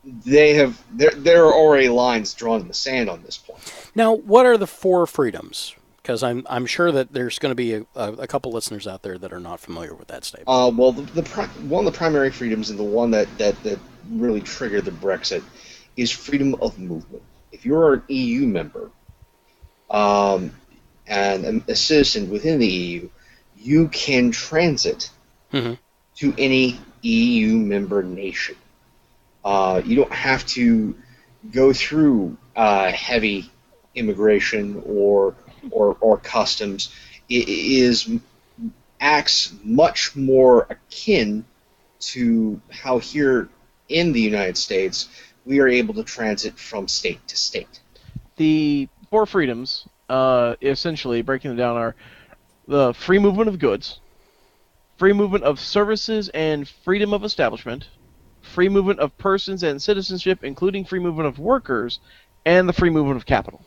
There are already lines drawn in the sand on this point.
Now, what are the 4 freedoms? Because I'm sure that there's going to be a couple listeners out there that are not familiar with that statement.
Well, one of the primary freedoms, and the one that really triggered the Brexit, is freedom of movement. If you're an EU member and a citizen within the EU, you can transit to any EU member nation. You don't have to go through heavy immigration or customs. It acts much more akin to how here in the United States we are able to transit from state to state.
The 4 freedoms, essentially breaking them down, are the free movement of goods, free movement of services and freedom of establishment, free movement of persons and citizenship, including free movement of workers, and the free movement of capital.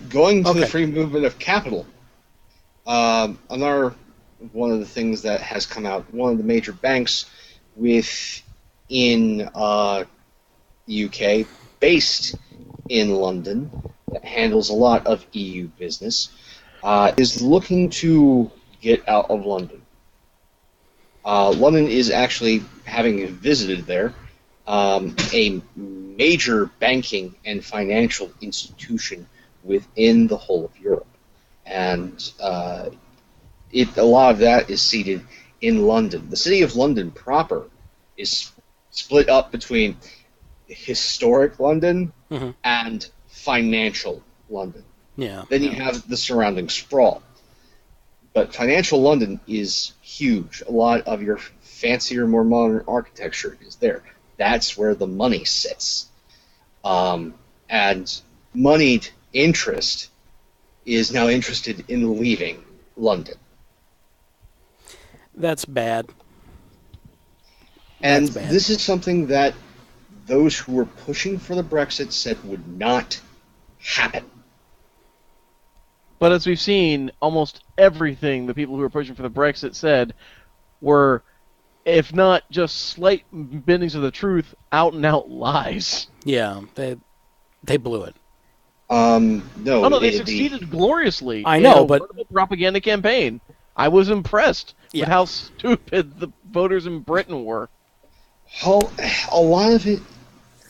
Going to the free movement of capital, another one of the things that has come out, one of the major banks within UK, based in London, that handles a lot of EU business, is looking to get out of London. London is actually, having visited there, a major banking and financial institution within the whole of Europe. And a lot of that is seated in London. The city of London proper is split up between historic London and financial London.
Yeah.
Then you have the surrounding sprawl. But financial London is huge. A lot of your fancier, more modern architecture is there. That's where the money sits. And moneyed interest is now interested in leaving London.
That's bad.
And this is something that those who were pushing for the Brexit said would not happen.
But as we've seen, almost everything the people who were pushing for the Brexit said were if not just slight bendings of the truth, out and out lies.
Yeah, they blew it.
No.
Oh no, they succeeded gloriously.
I know,
in a
but
wonderful propaganda campaign. I was impressed
Yeah.
with how stupid the voters in Britain were.
A lot of it,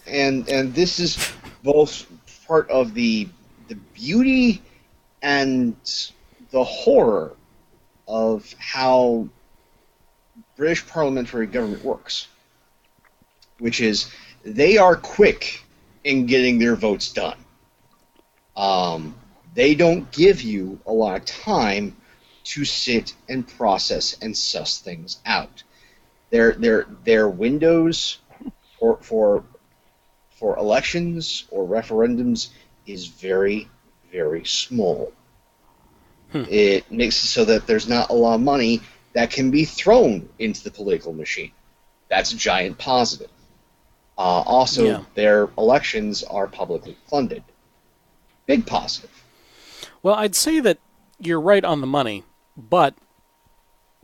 and this is both part of the beauty and the horror of how British parliamentary government works, which is they are quick in getting their votes done. They don't give you a lot of time to sit and process and suss things out. Their windows for elections or referendums is very, very small. It makes it so that there's not a lot of money that can be thrown into the political machine. That's a giant positive. Also, their elections are publicly funded. Big positive.
Well, I'd say that you're right on the money, but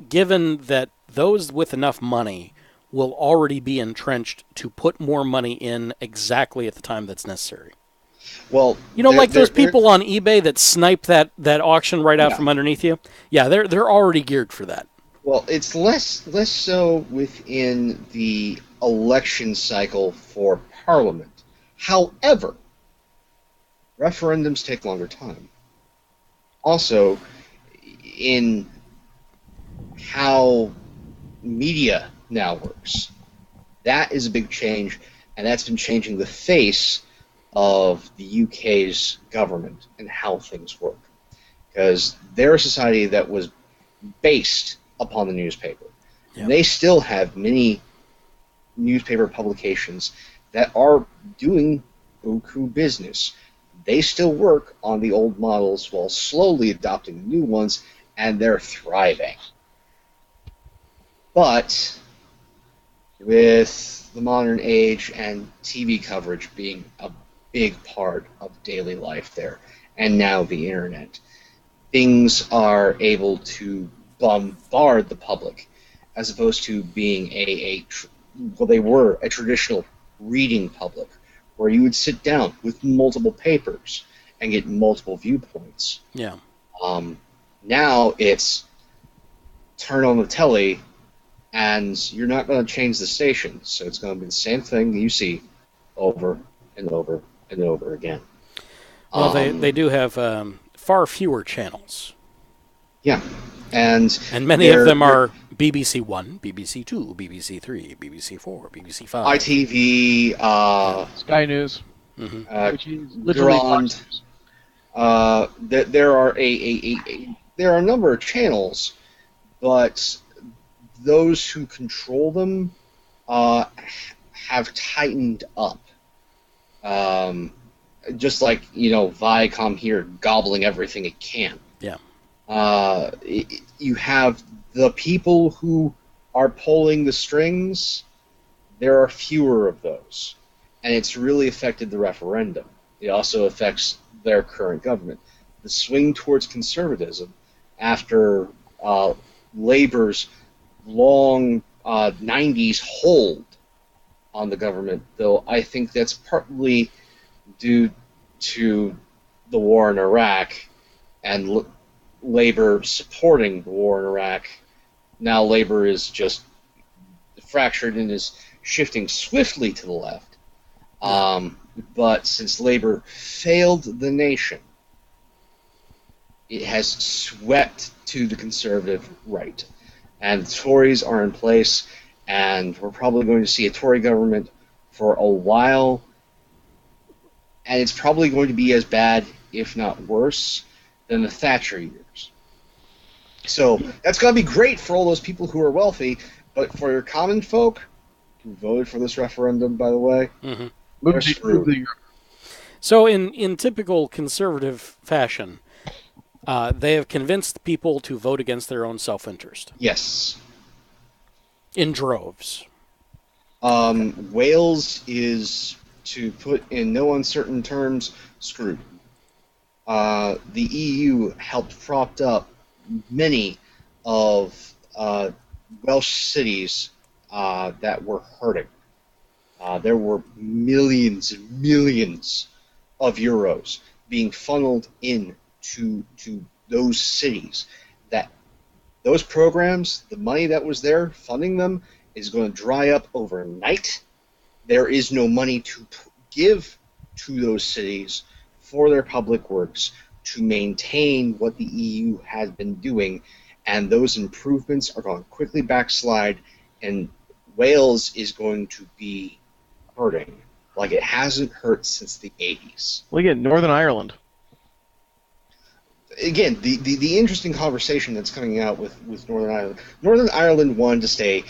given that those with enough money will already be entrenched to put more money in exactly at the time that's necessary.
Well,
like those people on eBay that snipe that auction right out from underneath you? Yeah, they're already geared for that.
Well, it's less so within the election cycle for Parliament. However, referendums take longer time. Also, in how media now works, that is a big change, and that's been changing the face of the UK's government and how things work. Because they're a society that was based upon the newspaper.
Yeah.
They still have many newspaper publications that are doing buku business. They still work on the old models while slowly adopting the new ones, and they're thriving. But with the modern age and TV coverage being a big part of daily life there, and now the internet, things are able to bombard the public as opposed to being they were a traditional reading public where you would sit down with multiple papers and get multiple viewpoints.
Yeah.
Now it's turn on the telly and you're not going to change the station, so it's going to be the same thing you see over and over and over again.
Well, they do have far fewer channels.
Yeah. And
many of them are BBC One, BBC Two, BBC Three, BBC Four, BBC Five,
ITV,
Sky News, which is literally
Grand. There are there are a number of channels, but those who control them have tightened up. Just like Viacom here gobbling everything it can.
Yeah.
You have the people who are pulling the strings. There are fewer of those, and it's really affected the referendum. It also affects their current government. The swing towards conservatism after Labour's long 90s hold on the government, though I think that's partly due to the war in Iraq and Labour supporting the war in Iraq. Now Labour is just fractured and is shifting swiftly to the left. But since Labour failed the nation, it has swept to the conservative right. And the Tories are in place, and we're probably going to see a Tory government for a while, and it's probably going to be as bad, if not worse, than the Thatcher years. So that's going to be great for all those people who are wealthy, but for your common folk who voted for this referendum, by the way, they're screwed.
So in typical conservative fashion, they have convinced people to vote against their own self-interest.
Yes.
In droves.
Wales is, to put in no uncertain terms, screwed. The EU helped prop up many of Welsh cities that were hurting. There were millions and millions of euros being funneled into those cities. That those programs, the money that was there funding them, is going to dry up overnight. There is no money to give to those cities for their public works to maintain what the EU has been doing, and those improvements are going to quickly backslide, and Wales is going to be hurting like it hasn't hurt since the 80s.
Look at Northern Ireland.
Again, the interesting conversation that's coming out with Northern Ireland. Northern Ireland wanted to stay,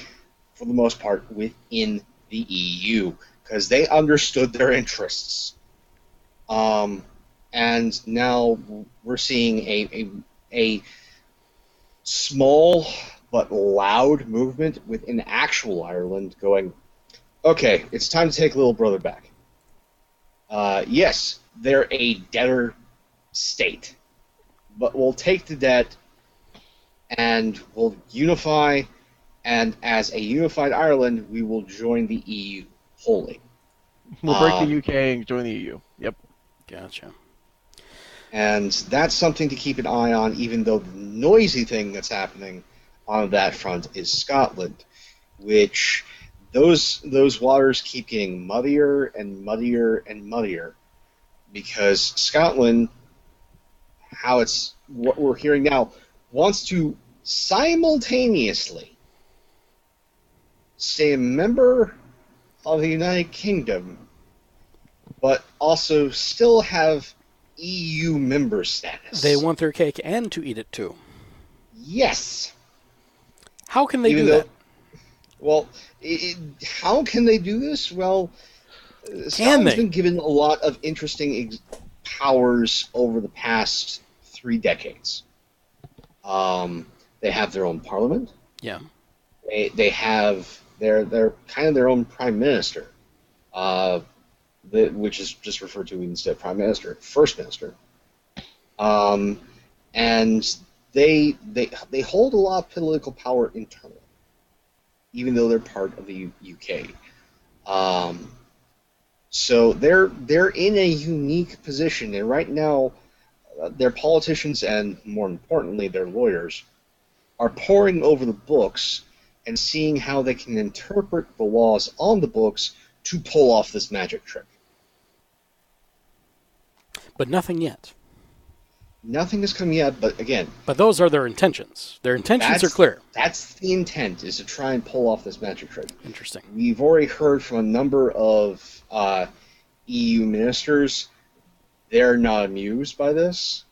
for the most part, within the EU because they understood their interests. And now we're seeing a small but loud movement within actual Ireland going, okay, it's time to take little brother back. Yes, they're a debtor state, but we'll take the debt and we'll unify, and as a unified Ireland, we will join the EU wholly.
We'll break the UK and join the EU. Yep.
Gotcha.
And that's something to keep an eye on, even though the noisy thing that's happening on that front is Scotland, which those waters keep getting muddier and muddier and muddier, because Scotland, how it's what we're hearing now, wants to simultaneously stay a member of the United Kingdom, but also still have EU member status.
They want their cake and to eat it too.
Yes.
How can they do that?
Well, how can they do this? Well, Scotland's been given a lot of interesting powers over the past 3 decades. They have their own parliament.
Yeah.
They have their kind of their own prime minister, which is just referred to instead of prime minister, first minister. And they hold a lot of political power internally, even though they're part of the UK. So they're in a unique position, and right now, their politicians and, more importantly, their lawyers are poring over the books and seeing how they can interpret the laws on the books to pull off this magic trick.
But nothing yet.
Nothing has come yet, but again...
But those are their intentions. Their intentions are clear.
That's the intent, is to try and pull off this magic trick.
Interesting.
We've already heard from a number of EU ministers. They're not amused by this.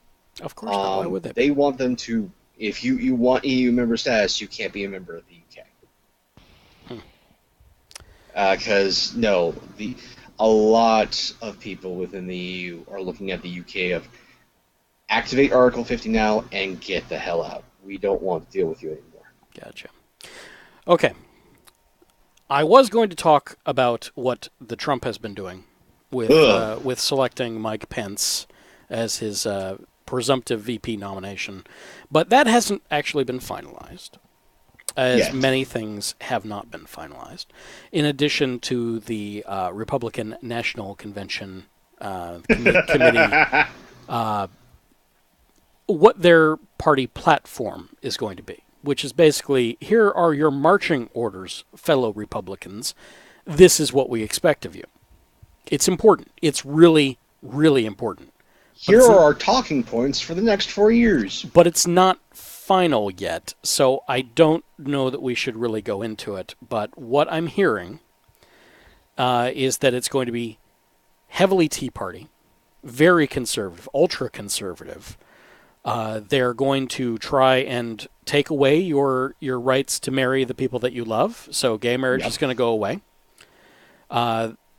Of course not. Why would they?
They want them to... If you want EU member status, you can't be a member of the UK. Because, a lot of people within the EU are looking at the UK of activate Article 50 now and get the hell out. We don't want to deal with you anymore.
Gotcha. Okay. I was going to talk about what the Trump has been doing with selecting Mike Pence as his presumptive VP nomination, but that hasn't actually been finalized, as many things have not been finalized. In addition to the Republican National Convention committee, what their party platform is going to be, which is basically, here are your marching orders, fellow Republicans. This is what we expect of you. It's important. It's really, really important.
Here are our talking points for the next 4 years.
But it's not final yet, so I don't know that we should really go into it. But what I'm hearing is that it's going to be heavily Tea Party, very conservative, ultra-conservative. They're going to try and take away your rights to marry the people that you love, so gay marriage is going to go away.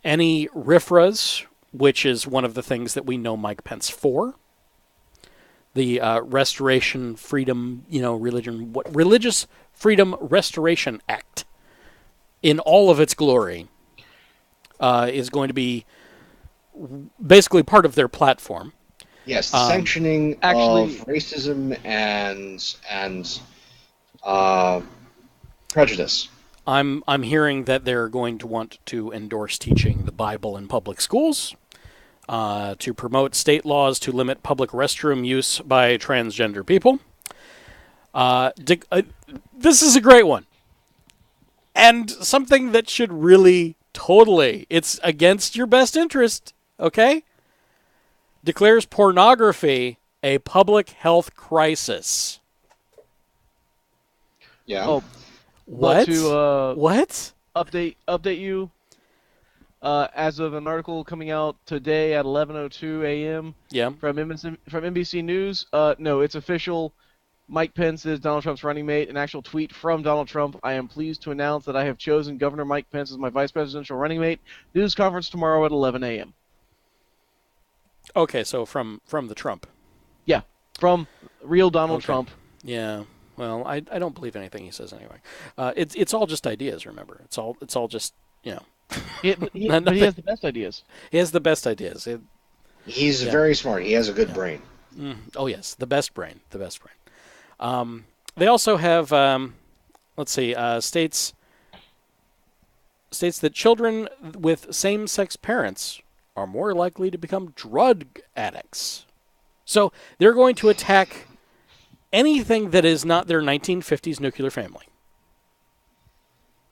Any RFRAs, which is one of the things that we know Mike Pence for. The Restoration Freedom, Religious Freedom Restoration Act, in all of its glory, is going to be basically part of their platform.
Yes, sanctioning of racism and prejudice.
I'm hearing that they're going to want to endorse teaching the Bible in public schools, to promote state laws to limit public restroom use by transgender people. This is a great one. And something that should really it's against your best interest, okay? Declares pornography a public health crisis.
Yeah.
Oh,
What?
To
What?
update you. As of an article coming out today at 11:02 a.m.
Yeah.
from NBC News. No, it's official. Mike Pence is Donald Trump's running mate. An actual tweet from Donald Trump. I am pleased to announce that I have chosen Governor Mike Pence as my vice presidential running mate. News conference tomorrow at 11 a.m.
Okay, so from the Trump.
Yeah, from real Donald
Okay.
Trump.
Yeah. Well, I don't believe anything he says anyway. It's all just ideas. Remember, it's all just
But he has the best ideas.
He has the best ideas.
He's very smart. He has a good brain.
Oh yes, the best brain. The best brain. They also have, states that children with same-sex parents are more likely to become drug addicts. So they're going to attack anything that is not their 1950s nuclear family.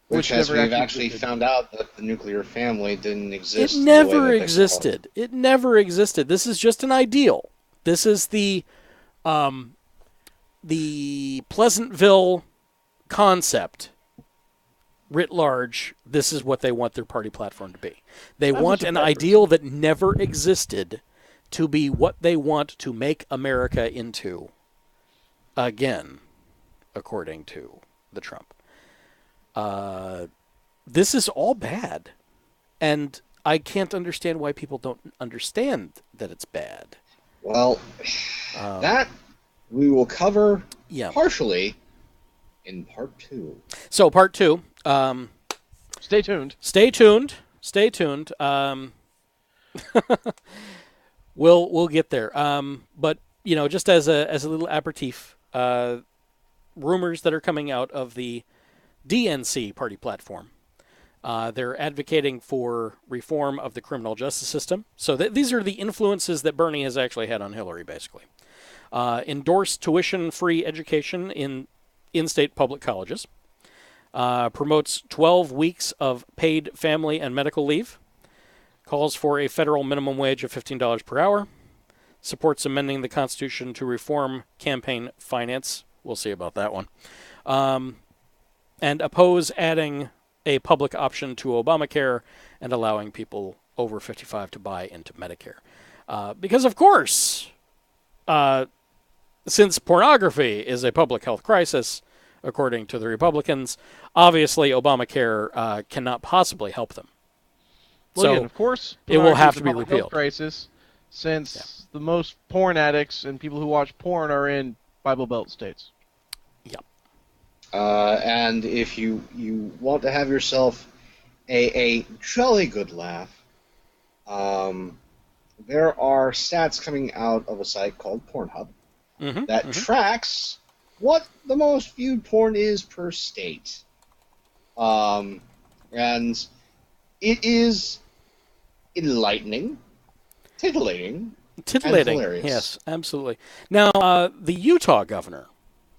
Which, as
never
we've
actually
actually found out, that the nuclear family didn't exist.
It
the way
never
that they
existed. It never existed. This is just an ideal. This is the Pleasantville concept writ large. This is what they want their party platform to be. They want an ideal that never existed to be what they want to make America into again, according to the Trump. This is all bad, and I can't understand why people don't understand that it's bad.
Well, that we will cover partially in part 2.
So part 2.
Stay tuned.
Stay tuned. Stay tuned. We'll get there. But just as a little aperitif, rumors that are coming out of the DNC party platform. They're advocating for reform of the criminal justice system. So these are the influences that Bernie has actually had on Hillary, basically. Endorse tuition-free education in in-state public colleges. Promotes 12 weeks of paid family and medical leave. Calls for a federal minimum wage of $15 per hour. Supports amending the Constitution to reform campaign finance. We'll see about that one. And oppose adding a public option to Obamacare and allowing people over 55 to buy into Medicare. Because, of course, since pornography is a public health crisis, according to the Republicans, obviously Obamacare cannot possibly help them.
Well,
So
yeah, of course,
it will have
pornography
to be
is a public health
repealed.
crisis, since the most porn addicts and people who watch porn are in Bible Belt states.
And if you want to have yourself a jolly good laugh, there are stats coming out of a site called Pornhub that tracks what the most viewed porn is per state. And it is enlightening, titillating, and hilarious.
Yes, absolutely. Now, the Utah governor.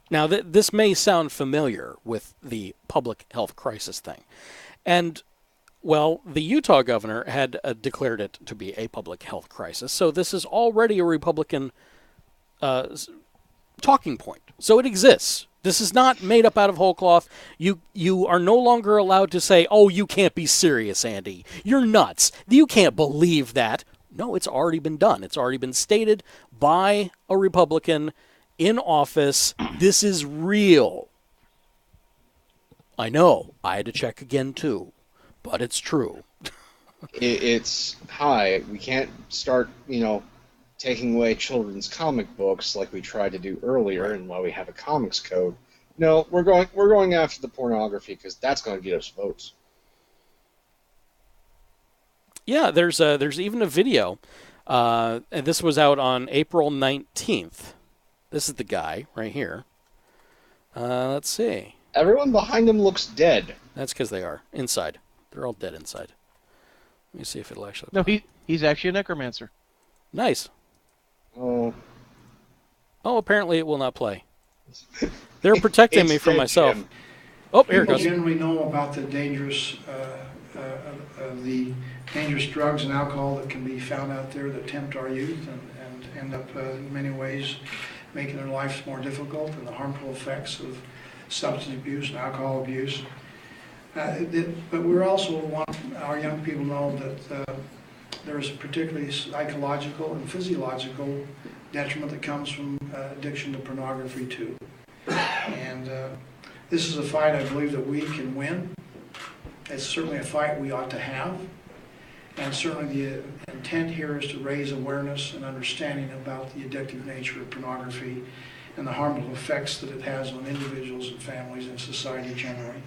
Now, this may sound familiar with the public health crisis thing. And, well, the Utah governor had declared it to be a public health crisis. So this is already a Republican talking point. So it exists. This is not made up out of whole cloth. You are no longer allowed to say, oh, you can't be serious, Andy. You're nuts. You can't believe that. No, it's already been done. It's already been stated by a Republican in office. This is real. I know. I had to check again, too. But it's true.
It's high. We can't start, taking away children's comic books like we tried to do earlier, and while we have a comics code. No, we're going after the pornography because that's going to get us votes.
Yeah, there's even a video, and this was out on April 19th. This is the guy right here. Let's see.
Everyone behind him looks dead.
That's because they are inside. They're all dead inside. Let me see if it'll actually.
No, he's actually a necromancer.
Nice.
Oh,
Oh, apparently it will not play. They're protecting me from myself.
Jim.
Oh, here it
People
goes.
generally know about the dangerous drugs and alcohol that can be found out there that tempt our youth and end up in many ways making their lives more difficult, and the harmful effects of substance abuse and alcohol abuse. But we also want our young people to know that there's particularly psychological and physiological detriment that comes from addiction to pornography too. And this is a fight I believe that we can win. It's certainly a fight we ought to have. And certainly the intent here is to raise awareness and understanding about the addictive nature of pornography and the harmful effects that it has on individuals and families and society generally.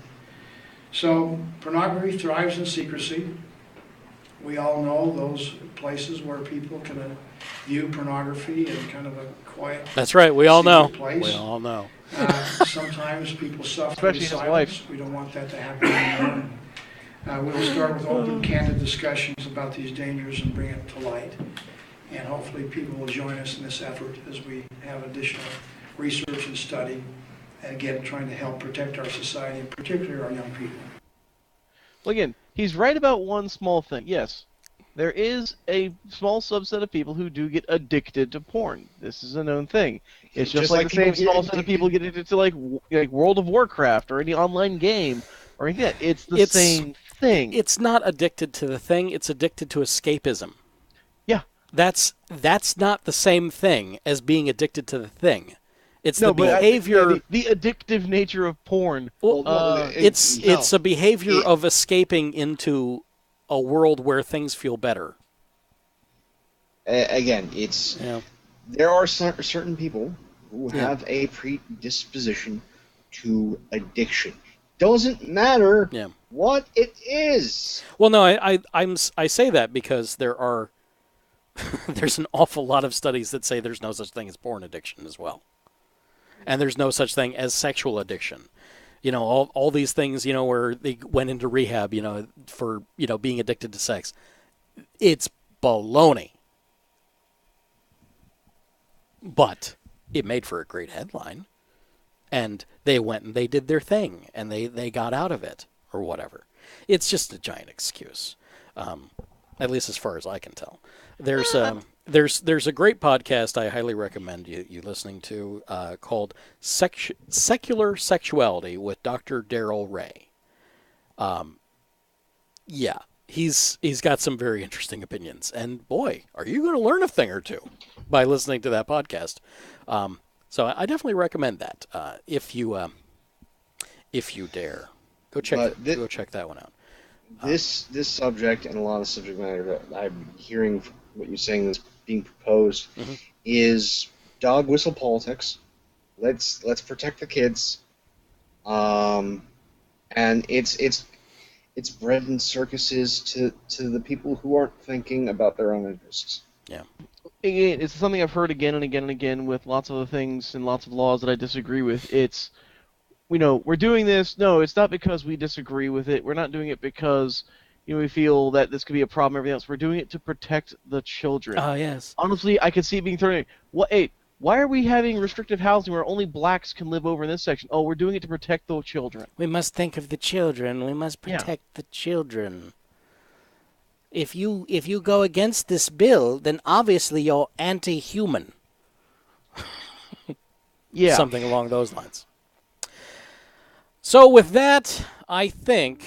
So pornography thrives in secrecy. We all know those places where people can view pornography in kind of a quiet,
That's right. We all know.
place.
We all know.
Sometimes people suffer
Especially
in
his
silence.
wife.
We don't want that to happen anymore. We will start with open, candid discussions about these dangers and bring it to light. And hopefully people will join us in this effort as we have additional research and study, and again, trying to help protect our society, and particularly our young people.
Well, again, he's right about one small thing. Yes, there is a small subset of people who do get addicted to porn. This is a known thing. It's just like the same small set of people get addicted to like World of Warcraft or any online game or anything like that. It's the same thing.
It's not addicted to the thing. It's addicted to escapism.
Yeah.
That's not the same thing as being addicted to the thing. It's
No,
the
but
behavior.
the addictive nature of porn.
It's a behavior of escaping into a world where things feel better.
Again, there are certain people who
Yeah.
have a predisposition to addiction. Doesn't matter
Yeah.
what it is.
Well, no, I say that because there's an awful lot of studies that say there's no such thing as porn addiction as well. And there's no such thing as sexual addiction. You know, all these things, you know, where they went into rehab, you know, for, you know, being addicted to sex. It's baloney. But it made for a great headline. And they went and they did their thing, and they got out of it, or whatever. It's just a giant excuse, at least as far as I can tell. There's a great podcast I highly recommend you listening to called Secular Sexuality with Dr. Darrell Ray. Yeah, he's got some very interesting opinions, and boy, are you going to learn a thing or two by listening to that podcast. So I definitely recommend that if you dare. Go check that one out.
This subject and a lot of subject matter that I'm hearing what you're saying that's being proposed is dog whistle politics. Let's protect the kids. And it's bread and circuses to the people who aren't thinking about their own interests.
Yeah.
Again, it's something I've heard again and again and again with lots of other things and lots of laws that I disagree with. It's, you know, we're doing this. No, it's not because we disagree with it. We're not doing it because, you know, we feel that this could be a problem. Everything else. We're doing it to protect the children.
Oh, yes.
Honestly, I could see it being thrown in. Why are we having restrictive housing where only blacks can live over in this section? Oh, we're doing it to protect the children.
We must think of the children. We must protect the children. If you go against this bill, then obviously you're anti-human.
Yeah.
Something along those lines. So with that, I think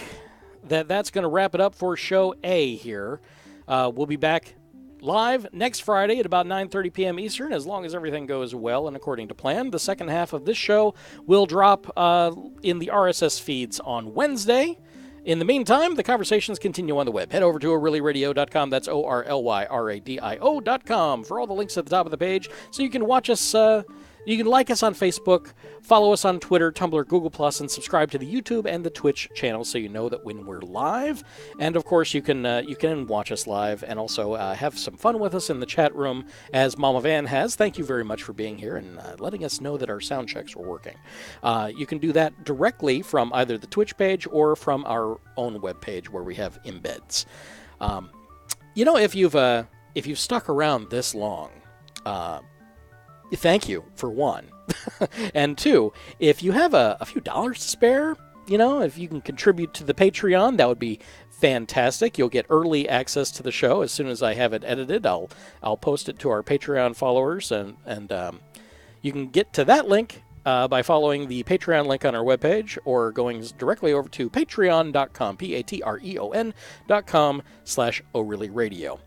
that's going to wrap it up for show A here. We'll be back live next Friday at about 9:30 p.m. Eastern, as long as everything goes well and according to plan. The second half of this show will drop in the RSS feeds on Wednesday. In the meantime, the conversations continue on the web. Head over to ORLYRADIO.com. That's ORLYRADIO.com for all the links at the top of the page, so you can watch us You can like us on Facebook, follow us on Twitter, Tumblr, Google+, and subscribe to the YouTube and the Twitch channel so you know that when we're live. And, of course, you can watch us live and also have some fun with us in the chat room, as Mama Van has. Thank you very much for being here and letting us know that our sound checks were working. You can do that directly from either the Twitch page or from our own webpage where we have embeds. If you've stuck around this long, thank you, for one. And two, if you have a few dollars to spare, if you can contribute to the Patreon, that would be fantastic. You'll get early access to the show as soon as I have it edited. I'll post it to our Patreon followers, and you can get to that link by following the Patreon link on our webpage or going directly over to patreon.com, patreon.com/ORLYRADIO.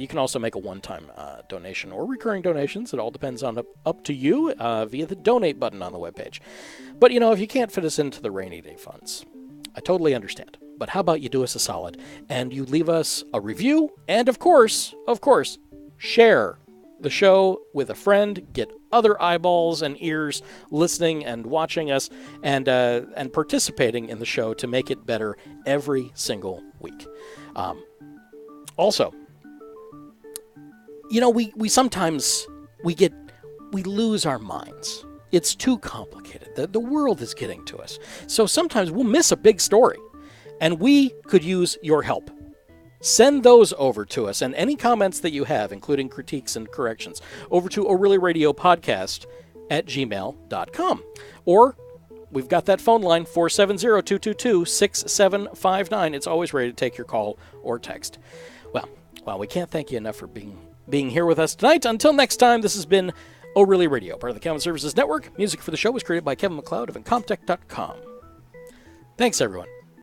You can also make a one-time donation or recurring donations. It all depends on up to you via the donate button on the webpage. But, if you can't fit us into the rainy day funds, I totally understand. But how about you do us a solid and you leave us a review and, of course, share the show with a friend, get other eyeballs and ears listening and watching us and participating in the show to make it better every single week. Also, we sometimes we lose our minds. It's too complicated. The world is getting to us. So sometimes we'll miss a big story, and we could use your help. Send those over to us, and any comments that you have, including critiques and corrections, over to ORLYRADIOPodcast at gmail.com. Or we've got that phone line, 470-222-6759. It's always ready to take your call or text. Well, we can't thank you enough for being here with us tonight. Until next time, this has been ORLY Radio, part of the Common Services Network. Music for the show was created by Kevin MacLeod of Incomptech.com. Thanks, everyone.